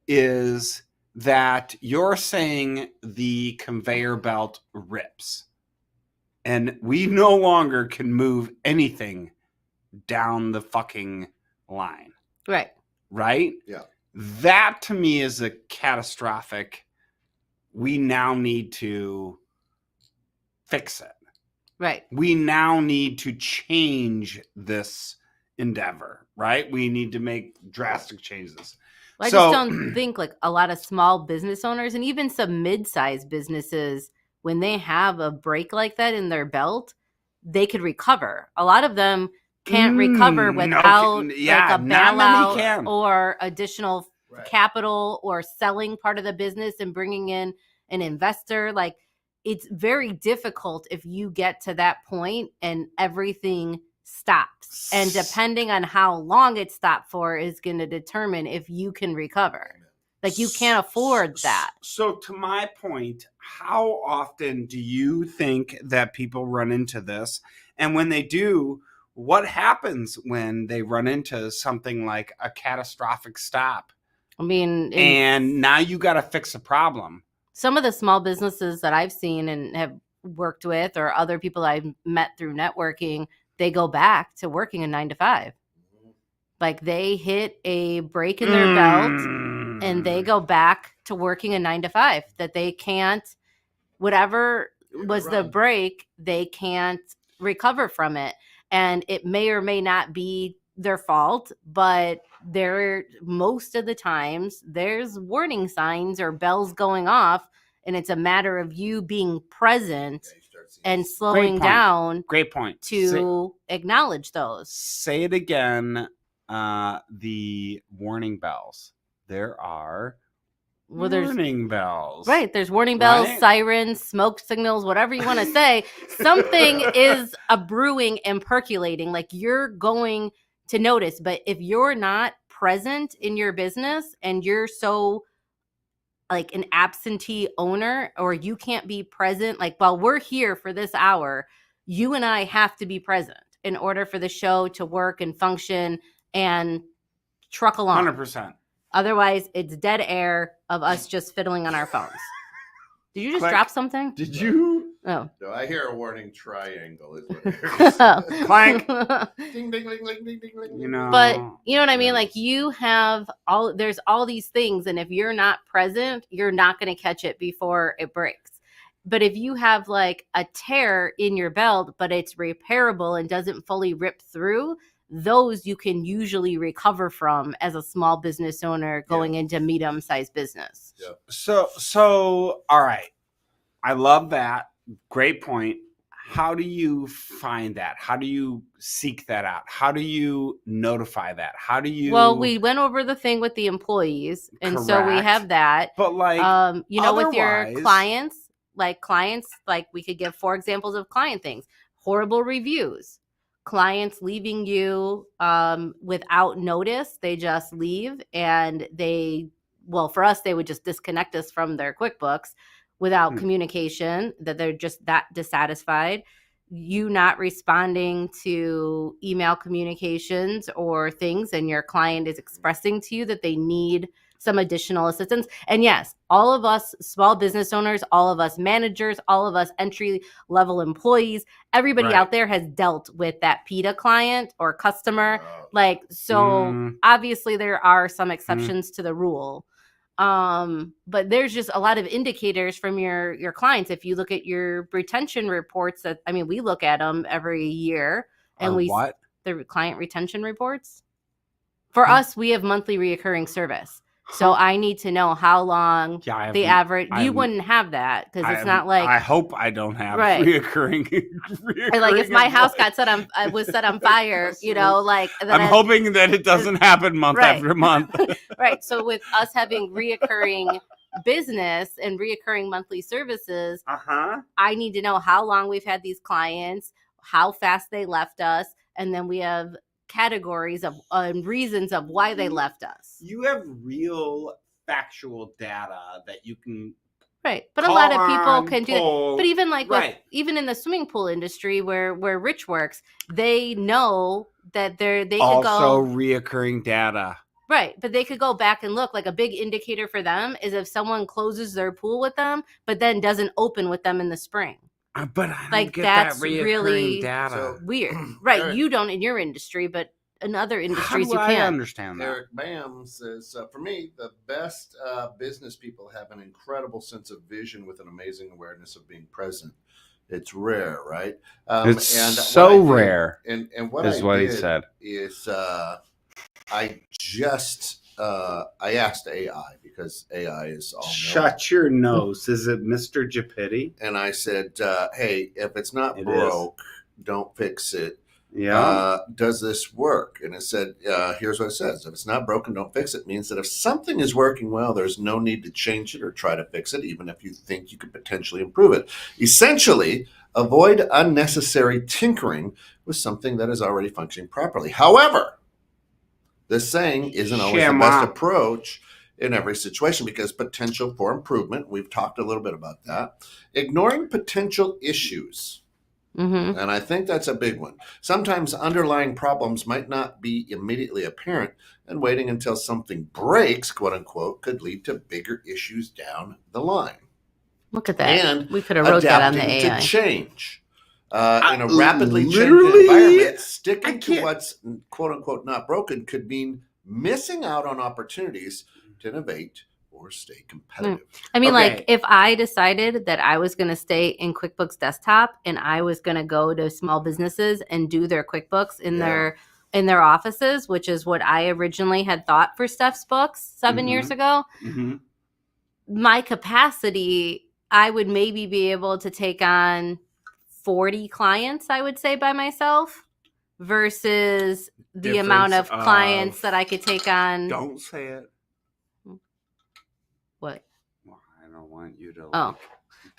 A: is that you're saying the conveyor belt rips. And we no longer can move anything down the fucking line.
C: Right.
A: Right?
B: Yeah.
A: That to me is a catastrophic. We now need to fix it.
C: Right.
A: We now need to change this endeavor, right? We need to make drastic changes.
C: Well, I just don't think like a lot of small business owners and even some mid-sized businesses, when they have a break like that in their belt, they could recover. A lot of them can't recover without like a bailout or additional capital or selling part of the business and bringing in an investor. Like, it's very difficult if you get to that point and everything stops. And depending on how long it stopped for is going to determine if you can recover. Like, you can't afford that.
A: So to my point, how often do you think that people run into this? And when they do, what happens when they run into something like a catastrophic stop?
C: I mean,
A: and now you got to fix a problem.
C: Some of the small businesses that I've seen and have worked with, or other people I've met through networking, they go back to working a 9 to 5. Like, they hit a break in their belt and they go back to working a 9 to 5, that they can't, whatever was the break, they can't recover from it. And it may or may not be their fault, but most of the times there's warning signs or bells going off, and it's a matter of you being present and slowing down.
A: Great point.
C: To acknowledge those.
A: Say it again. The warning bells. There are warning bells.
C: Right. There's warning bells, sirens, smoke signals, whatever you want to say. Something is brewing and percolating. Like, you're going to notice. But if you're not present in your business and you're so like an absentee owner, or you can't be present, like, while we're here for this hour, you and I have to be present in order for the show to work and function and truck along.
A: 100%.
C: Otherwise, it's dead air of us just fiddling on our phones. Did you just drop something?
A: Did you?
C: Oh.
B: No, I hear a warning triangle. Is what I hear.
A: Clank.
B: Ding, ding, ding, ding, ding, ding, ding.
A: You know.
C: But you know what I mean?
A: yes.
C: Like you have there's all these things, and if you're not present, you're not going to catch it before it breaks. But if you have like a tear in your belt, but it's repairable and doesn't fully rip through, those you can usually recover from as a small business owner going into medium-sized business.
B: Yeah.
A: So all right. I love that. Great point. How do you find that? How do you seek that out? How do you notify that? How do you
C: Well, we went over the thing with the employees, and so we
A: Correct.
C: have that.
A: But like
C: You know, with your
A: otherwise-
C: clients, like we could give 4 examples of client things. Horrible reviews, clients leaving you without notice. They just leave, and for us, they would just disconnect us from their QuickBooks without communication, that they're just that dissatisfied. You not responding to email communications or things, and your client is expressing to you that they need some additional assistance. And yes, all of us small business owners, all of us managers, all of us entry level employees, everybody
A: Right.
C: out there has dealt with that PETA client or customer.
B: Oh.
C: Like, so
A: Mm.
C: obviously there are some exceptions to the rule. But there's just a lot of indicators from your clients. If you look at your retention reports, we look at them every year, and
A: what?
C: the client retention reports. For us, we have monthly reoccurring service. So I need to know how long the average. You wouldn't have that because it's not like.
A: I hope I don't have
C: Right.
A: reoccurring.
C: Like if my house was set on fire, you know, like then
A: I'm hoping that it doesn't happen month
C: Right.
A: after month.
C: Right. So with us having reoccurring business and reoccurring monthly services, I need to know how long we've had these clients, how fast they left us, and then we have categories of reasons of why they left us.
A: You have real factual data that you can.
C: Right. But a lot of people
A: on,
C: can do
A: pull.
C: that. But even like
A: Right.
C: even in the swimming pool industry where Rich works, they know that they could
A: Also
C: go
A: reoccurring data.
C: Right, but they could go back and look. Like a big indicator for them is if someone closes their pool with them, but then doesn't open with them in the spring.
A: But I don't
C: Like,
A: get
C: that's
A: that reoccurring
C: really
A: data.
B: So-
C: Weird. Right,
B: Eric-
C: you don't in your industry, but in other
A: How
C: industries
A: do
C: you
A: I
C: can.
A: understand that?
B: Eric Bam says, for me, the best business people have an incredible sense of vision with an amazing awareness of being present. It's rare, right?
A: It's
B: and
A: so
B: what I did-
A: rare,
B: And what
A: is
B: I
A: what he
B: did
A: said.
B: is I just I asked AI because AI is all knowing.
A: Shut your nose. Is it Mr. Japiti?
B: And I said, hey, if it's not
A: It
B: broke, don't fix it.
A: Yeah.
B: Does this work? And it said, here's what it says. If it's not broken, don't fix it. Means that if something is working well, there's no need to change it or try to fix it, even if you think you could potentially improve it. Essentially, avoid unnecessary tinkering with something that is already functioning properly. However, this saying isn't always the best approach in every situation because potential for improvement, we've talked a little bit about that. Ignoring potential issues.
C: Mm-hmm.
B: And I think that's a big one. Sometimes underlying problems might not be immediately apparent, and waiting until something breaks, quote unquote, could lead to bigger issues down the line.
C: Look at that.
B: And
C: we could have wrote that on the
B: adapting
C: AI.
B: to change. In a rapidly changing
A: literally,
B: environment, sticking
A: I
B: to
A: can't-
B: what's quote unquote not broken could mean missing out on opportunities to innovate or stay competitive.
C: I mean,
A: Okay.
C: like if I decided that I was going to stay in QuickBooks Desktop and I was going to go to small businesses and do their QuickBooks in their offices, which is what I originally had thought for Steph's books 7 years ago, my capacity, I would maybe be able to take on 40 clients, I would say, by myself versus the amount of
A: Difference
C: clients
A: of-
C: that I could take on.
A: Don't say it.
C: What?
A: Well, I don't want you to
C: Oh.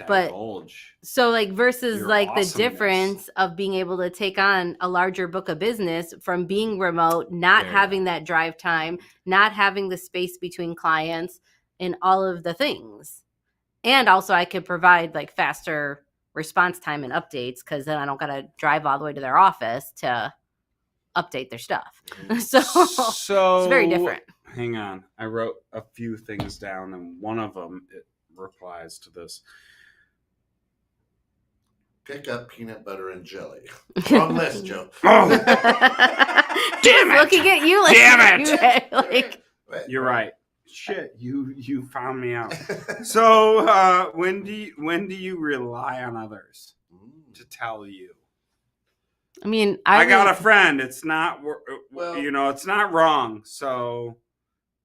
C: But-
A: divulge.
C: So like versus
A: Your
C: like the
A: awesomeness.
C: difference of being able to take on a larger book of business from being remote, not
A: There you
C: having
A: go.
C: that drive time, not having the space between clients and all of the things. And also I could provide like faster response time and updates because then I don't got to drive all the way to their office to update their stuff. So it's very different.
A: Hang on. I wrote a few things down, and one of them it replies to this.
B: Pick up peanut butter and jelly. Wrong list, Joe.
A: Oh,
C: Damn it! Looking at you like,
A: Damn it!
C: like
A: you're right. Shit, you found me out. So when do you rely on others to tell you?
C: I mean,
A: I got a friend. It's not
B: Well-
A: it's not wrong. So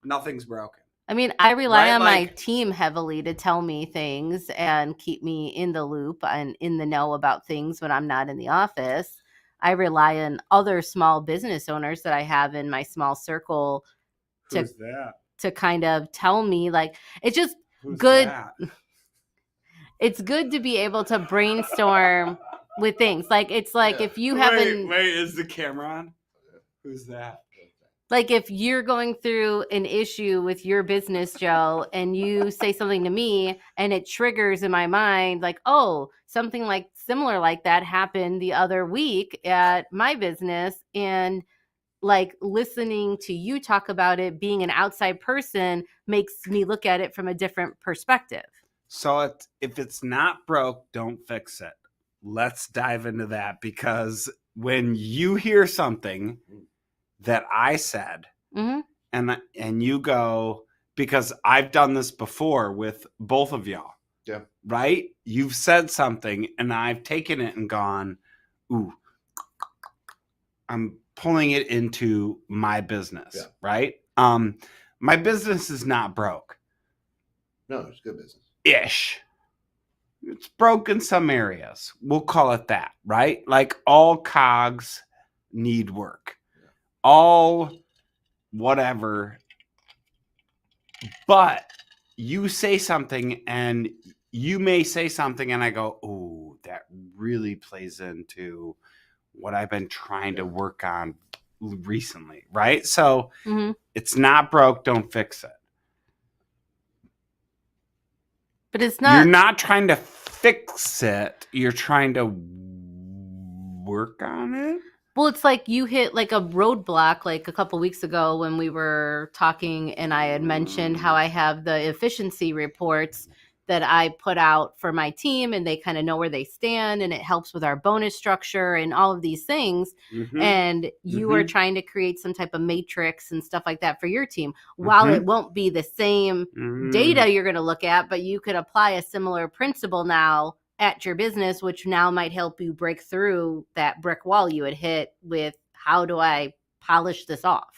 A: nothing's broken.
C: I mean, I rely
A: Right,
C: on my
A: like-
C: team heavily to tell me things and keep me in the loop and in the know about things when I'm not in the office. I rely on other small business owners that I have in my small circle
A: Who's that?
C: to kind of tell me, like, it's just
A: Who's
C: good.
A: that?
C: It's good to be able to brainstorm with things. Like, it's like
B: Yeah.
C: if you haven't,
A: Wait, is the camera on? Who's that?
C: like, if you're going through an issue with your business, Joe, and you say something to me and it triggers in my mind, like, oh, something like similar like that happened the other week at my business. And like listening to you talk about it, being an outside person makes me look at it from a different perspective.
A: So if it's not broke, don't fix it. Let's dive into that, because when you hear something that I said
C: Mm-hmm.
A: and you go, because I've done this before with both of y'all.
B: Yeah.
A: Right? You've said something and I've taken it and gone, ooh, I'm pulling it into my business.
B: Yeah.
A: Right? My business is not broke.
B: No, it's good business.
A: Ish. It's broke in some areas. We'll call it that, right? Like all cogs need work.
B: Yeah.
A: All whatever. But you say something and you may say something and I go, oh, that really plays into what I've been trying to work on recently, right? So
C: Mm-hmm.
A: it's not broke, don't fix it.
C: But it's not.
A: You're not trying to fix it. You're trying to work on it.
C: Well, it's like you hit like a roadblock like a couple weeks ago when we were talking and I had mentioned how I have the efficiency reports that I put out for my team and they kind of know where they stand and it helps with our bonus structure and all of these things.
A: Mm-hmm.
C: And you are trying to create some type of matrix and stuff like that for your team. While it won't be the same data you're going to look at, but you could apply a similar principle now at your business, which now might help you break through that brick wall you had hit with how do I polish this off?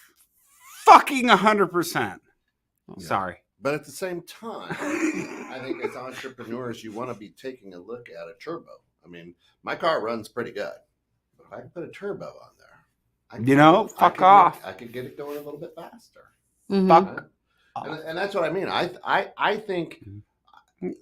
A: Fucking 100%.
B: Yeah.
A: Sorry.
B: But at the same time, I think as entrepreneurs, you want to be taking a look at a turbo. I mean, my car runs pretty good. But if I can put a turbo on there,
A: Fuck off.
B: I could get it going a little bit faster.
C: Mhm.
A: Fuck.
B: And that's what I mean. I think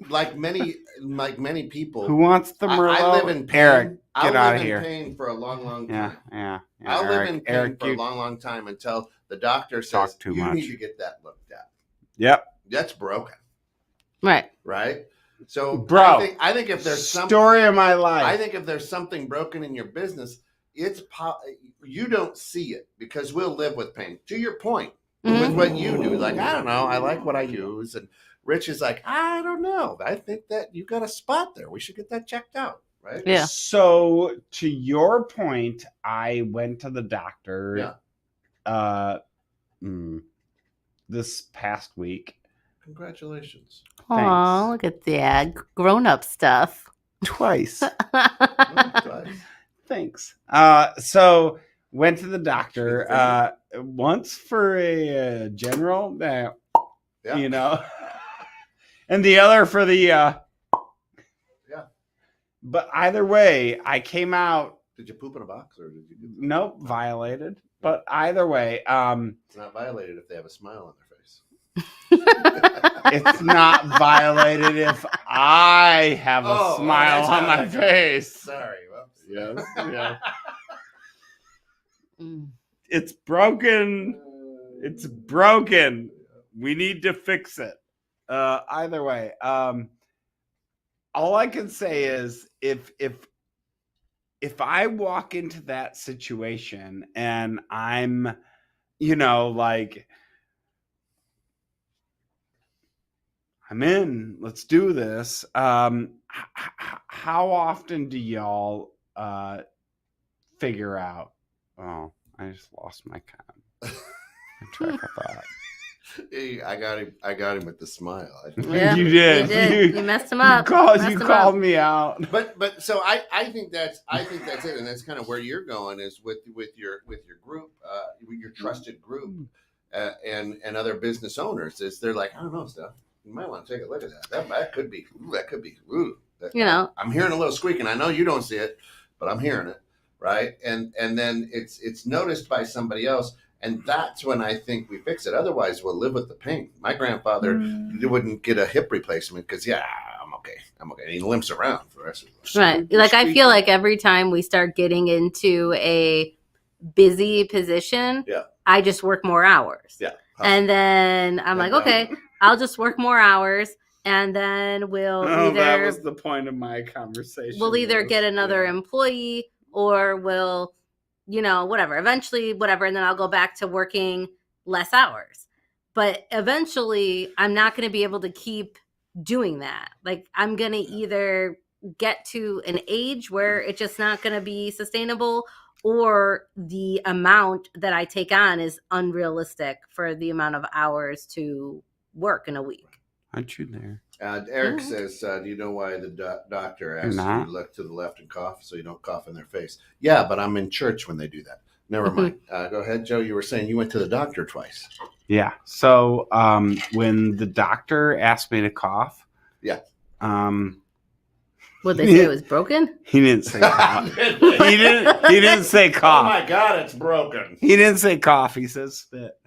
B: like many people,
A: Who wants the Merlot?
B: I live in pain.
A: Eric,
B: I'll
A: get
B: live
A: out of
B: in
A: here.
B: pain for a long
A: Yeah,
B: time.
A: yeah.
B: I'll live in pain
A: Eric,
B: for a long time until the doctor says
A: Talk too
B: you
A: much.
B: need to get that looked at.
A: Yep.
B: That's broken,
C: Right.
B: right? So,
A: Bro,
B: I think if there's some
A: story of my life.
B: I think if there's something broken in your business, you don't see it because we'll live with pain. To your point, with what you do, like I don't know, I like what I use, and Rich is like, I don't know, I think that you got a spot there. We should get that checked out, right?
C: Yeah.
A: So to your point, I went to the doctor.
B: Yeah.
A: This past week.
B: Congratulations.
C: Oh, look at that grown up stuff.
A: Twice.
B: Twice.
A: Thanks. So went to the doctor once for a general,
B: Yeah.
A: and the other for the
B: Yeah.
A: But either way, I came out
B: Did you poop in a box or did you do
A: nope, violated. But either way,
B: It's not violated if they have a smile on their face.
A: it's not violated if I have a
B: Oh,
A: smile
B: that's
A: on
B: how
A: my
B: that's
A: face.
B: Sorry. Whoops.
A: Yes, yeah.
C: Mm.
A: It's broken. It's broken. We need to fix it. Either way, all I can say is if I walk into that situation and I'm, like, I'm in, let's do this. How how often do y'all figure out? Oh, I just lost my track of thought.
B: Hey, I got him with the smile.
C: Yeah,
A: You did.
C: You did. You messed him up.
A: You called me out.
B: But so I think that's it, and that's kind of where you're going is with your group, with your trusted group, and other business owners. Is they're like, I don't know, Steph, you might want to take a look at that. That could be. I'm hearing a little squeaking. I know you don't see it, but I'm hearing it, right? And then it's noticed by somebody else. And that's when I think we fix it. Otherwise, we'll live with the pain. My grandfather wouldn't get a hip replacement because, I'm okay. And he limps around for the rest of his life.
C: Right. Like, I feel like every time we start getting into a busy position, I just work more hours.
B: Yeah.
C: And then I'm like, okay, I'll just work more hours. And then
A: that was the point of my conversation.
C: We'll either get another employee or we'll, whatever, eventually, whatever. And then I'll go back to working less hours. But eventually I'm not going to be able to keep doing that. Like, I'm going to either get to an age where it's just not going to be sustainable, or the amount that I take on is unrealistic for the amount of hours to work in a week.
A: Aren't you there?
B: Eric says, do you know why the doctor asks you to look to the left and cough so you don't cough in their face? Yeah, but I'm in church when they do that. Never mind. Go ahead, Joe. You were saying you went to the doctor twice.
A: Yeah. So when the doctor asked me to cough,
C: what they say it was broken?
A: He didn't say cough. He didn't say cough.
B: Oh my God, it's broken.
A: He didn't say cough. He says spit.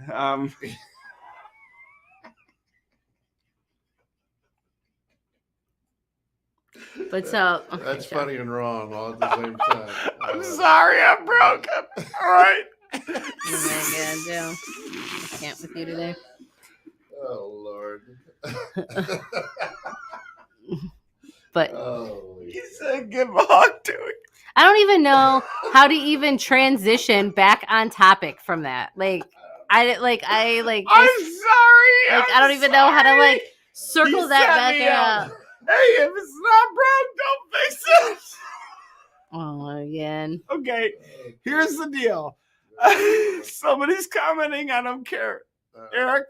C: But so
B: that's funny and wrong all at the same time.
A: I'm sorry, I'm broken. All right.
C: Oh my God, Joe. I can't with you today.
B: Oh Lord.
C: But
A: he said give a hug to it.
C: I don't even know how to even transition back on topic from that. I'm sorry. I don't even know how to circle that back up.
A: Hey, if it's not broke, don't fix it.
C: Oh, again.
A: Okay, here's the deal. Somebody's commenting. I don't care, Eric.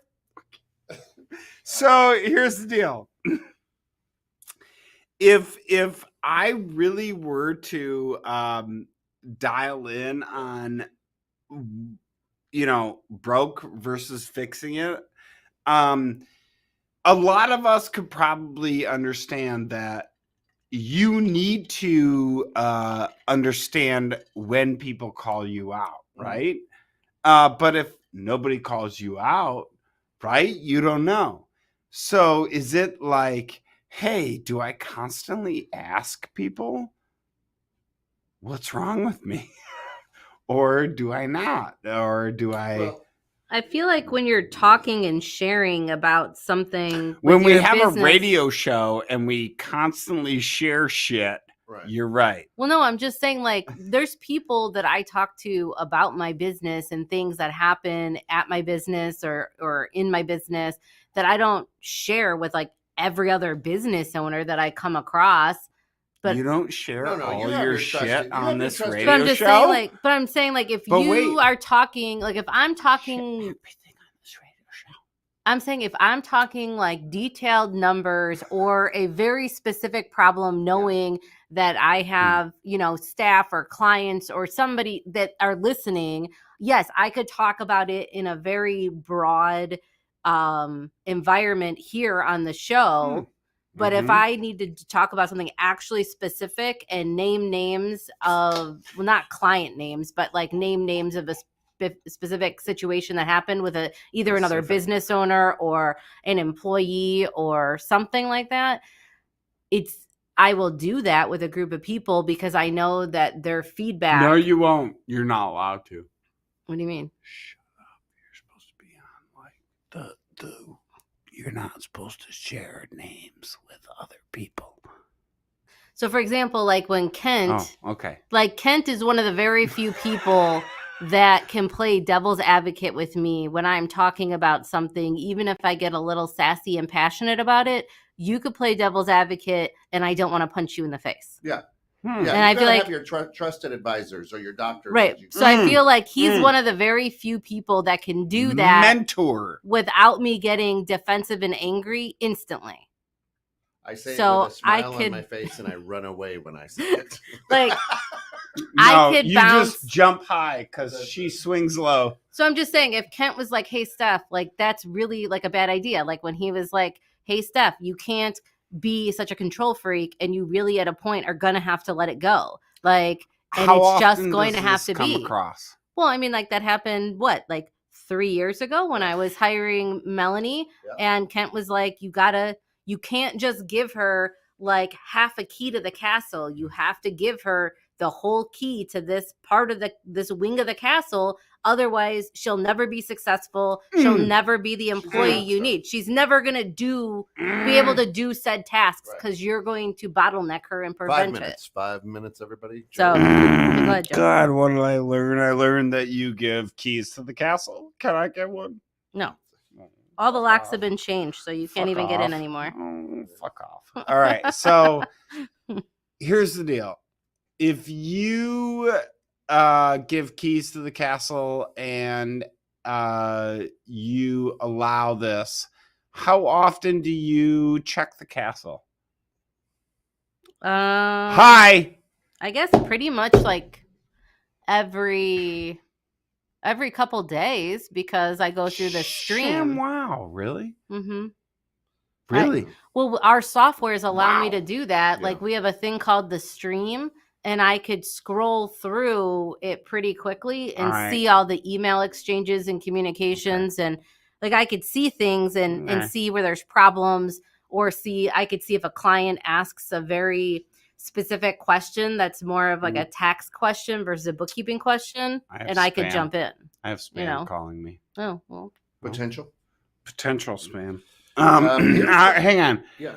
A: So here's the deal. If I really were to dial in on, broke versus fixing it, a lot of us could probably understand that you need to understand when people call you out, right? But if nobody calls you out, right, you don't know. So is it like, hey, do I constantly ask people what's wrong with me? Or do I not? Or do I...
B: Well,
C: I feel like when you're talking and sharing about something,
A: when we have a radio show and we constantly share shit, you're right.
C: Well, no, I'm just saying, there's people that I talk to about my business and things that happen at my business or in my business that I don't share with every other business owner that I come across. But
A: you don't share all your shit on this radio
C: but I'm just
A: show?
C: saying, but I'm saying, if you are talking, if I'm talking everything on this radio show, I'm saying if I'm talking detailed numbers or a very specific problem, knowing that I have, staff or clients or somebody that are listening, yes, I could talk about it in a very broad environment here on the show. But if I needed to talk about something actually specific and name names of, well, not client names, but name names of a specific situation that happened with either another business owner or an employee or something like that, I will do that with a group of people because I know that their feedback.
A: No, you won't. You're not allowed to.
C: What do you mean?
A: Shut up. You're supposed to be on you're not supposed to share names with other people.
C: So, for example, when Kent, Kent is one of the very few people that can play devil's advocate with me when I'm talking about something, even if I get a little sassy and passionate about it, you could play devil's advocate, and I don't want to punch you in the face.
B: Yeah.
A: Hmm.
B: Yeah,
C: And I
B: you
C: feel
B: gotta
C: like-
B: have your trusted advisors or your doctors.
C: Right.
B: that you-
C: So I feel like he's
A: Mm.
C: one of the very few people that can do that
A: Mentor.
C: without me getting defensive and angry instantly.
B: I say
C: So
B: it with a smile
C: I
B: on
C: could-
B: my face, and I run away when I say it.
C: Like,
A: No,
C: could
A: you
C: bounce-
A: just jump high because she swings low.
C: so I'm just saying, if Kent was like, hey, Steph, like, that's really like a bad idea. Like when he was like, hey, Steph, you can't be such a control freak, and you really at a point are going to have to let it go. Like, and
A: How
C: it's just
A: often
C: going
A: does
C: to have
A: this
C: to
A: come
C: be.
A: across?
C: Well, I mean, like that happened, like 3 years ago when I was hiring Melanie,
B: Yeah.
C: and Kent was like, you can't just give her like half a key to the castle. You have to give her the whole key to this part of this wing of the castle. Otherwise, she'll never be successful. She'll never be the employee
B: not
C: you
B: so.
C: need. She's never going to be able to do said tasks
B: Right.
C: because you're going to bottleneck her and
B: 5
C: prevent it.
B: minutes. 5 minutes, everybody.
C: So-
B: Joe.
C: Go ahead, Joe.
A: God, what did I learn? I learned that you give keys to the castle. Can I get one?
C: No. All the
A: Fuck
C: locks
A: off.
C: have been changed, so you can't
A: Fuck
C: even get in
A: off.
C: anymore.
A: Oh, fuck off. All right. So here's the deal. If you give keys to the castle and you allow this, how often do you check the castle? Hi.
C: I guess pretty much like every couple days because I go through the stream.
A: Wow, really?
C: Mm-hmm.
A: Really?
C: Well, our softwares allow me
A: Wow.
C: to do that.
B: Yeah.
C: Like we have a thing called the stream, and I could scroll through it pretty quickly and
A: Alright.
C: see all the email exchanges and communications, and like I could see things and
A: Okay.
C: see where there's problems, or I could see if a client asks a very specific question that's more of like a tax question versus a bookkeeping question,
A: I have
C: and I could
A: spam.
C: jump in.
A: I have spam
C: You know.
A: calling me.
C: Oh, well.
B: Potential.
A: Potential spam.
B: Here's-
A: Hang on.
B: Yeah.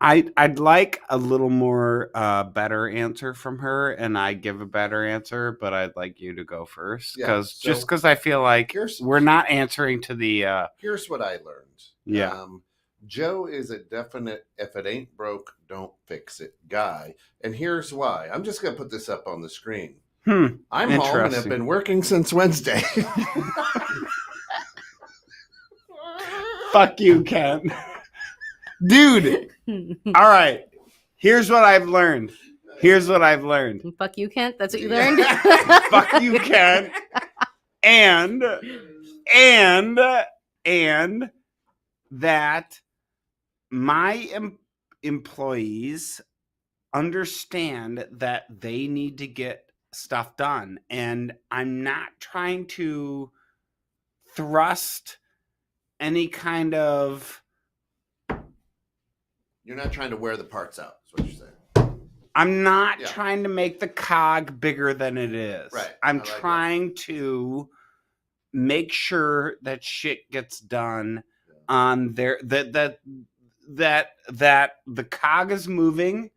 A: I'd like a little more better answer from her, and I give a better answer, but I'd like you to go first
B: Yeah,
A: because I feel like
B: here's-
A: we're not answering to the
B: Here's what I learned.
A: Yeah.
B: Joe is a definite if it ain't broke, don't fix it guy. And here's why. I'm just gonna put this up on the screen. I'm home and have
A: Interesting.
B: been working since Wednesday.
A: fuck you, Ken. Dude. All right. Here's what I've learned.
C: Fuck you, Kent. That's what you learned.
A: Fuck you, Ken. And that my employees understand that they need to get stuff done, and I'm not trying to thrust any kind of
B: You're not trying to wear the parts out, is what you're saying.
A: I'm not
B: Yeah.
A: trying to make the cog bigger than it is.
B: Right.
A: I'm
B: I like that.
A: trying to make sure that shit gets done on there, that the cog is moving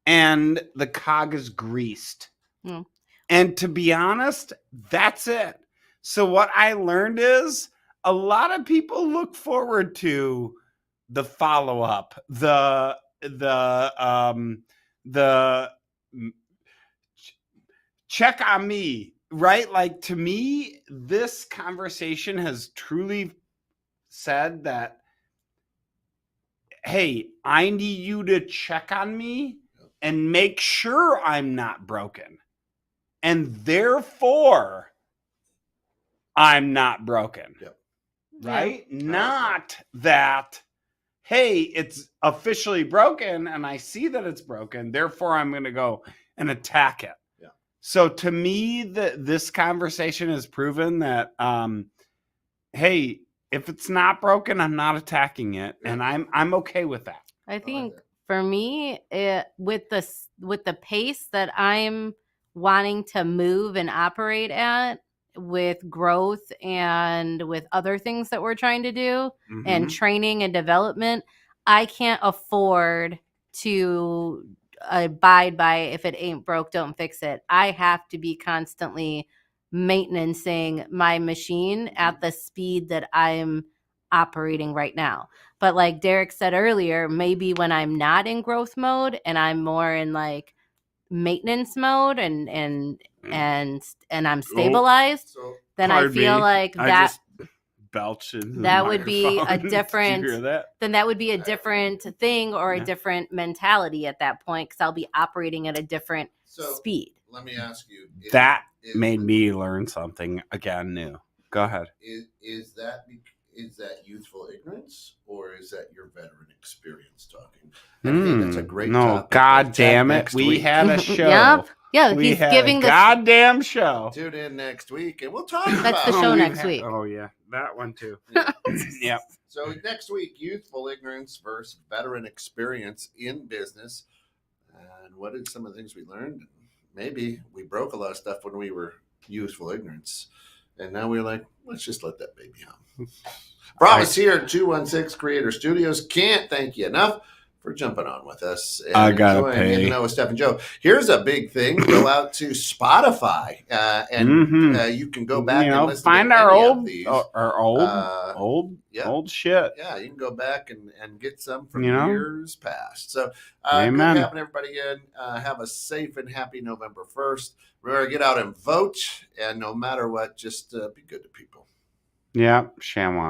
A: and the cog is greased.
C: Mm.
A: And to be honest, that's it. So what I learned is a lot of people look forward to the follow-up, the check on me, right? Like, to me, this conversation has truly said that, hey, I need you to check on me and make sure I'm not broken. And therefore, I'm not broken.
B: Yep.
A: Right? Not that, hey, it's officially broken and I see that it's broken, therefore I'm going to go and attack it.
B: Yeah.
A: So to me, this conversation has proven that, hey, if it's not broken, I'm not attacking it, and I'm okay with that.
C: I think for me, with the pace that I'm wanting to move and operate at, with growth and with other things that we're trying to do and
A: Mhm.
C: training and development, I can't afford to abide by if it ain't broke, don't fix it. I have to be constantly maintaining my machine at the speed that I'm operating right now. But like Derek said earlier, maybe when I'm not in growth mode and I'm more in like maintenance mode and I'm stabilized, then I feel like that
A: belch in
C: that would be a different
A: Did you hear that?
C: then that would be a different thing or a different mentality at that point, because I'll be operating at a different speed.
B: Let me ask you.
A: That made me learn something again new. Go ahead.
B: Is that youthful ignorance, or is that your veteran experience talking? And again, that's a great topic.
A: God damn it. We had a show.
C: Yep. Yeah,
A: we
C: he's
A: had
C: giving
A: a
C: the
A: goddamn show.
B: Tune in next week and we'll talk about
C: That's the show next week.
A: Oh yeah, that one too.
B: Yeah.
A: Yep.
B: So next week, youthful ignorance versus veteran experience in business. And what are some of the things we learned? Maybe we broke a lot of stuff when we were youthful ignorance. And now we're like, let's just let that baby hum. Promise here at 216 Creator Studios. Can't thank you enough for jumping on with us. And
A: I gotta pay.
B: In the know with Steph and Joe. Here's a big thing. Go out to Spotify and you can go back and listen
A: find
B: to
A: our
B: any
A: old,
B: of these.
A: old shit.
B: Yeah, you can go back and get some from
A: You know?
B: years past. So
A: Amen.
B: good having everybody in. Have a safe and happy November 1st. Remember, get out and vote. And no matter what, just be good to people.
A: Yeah, ShamWow.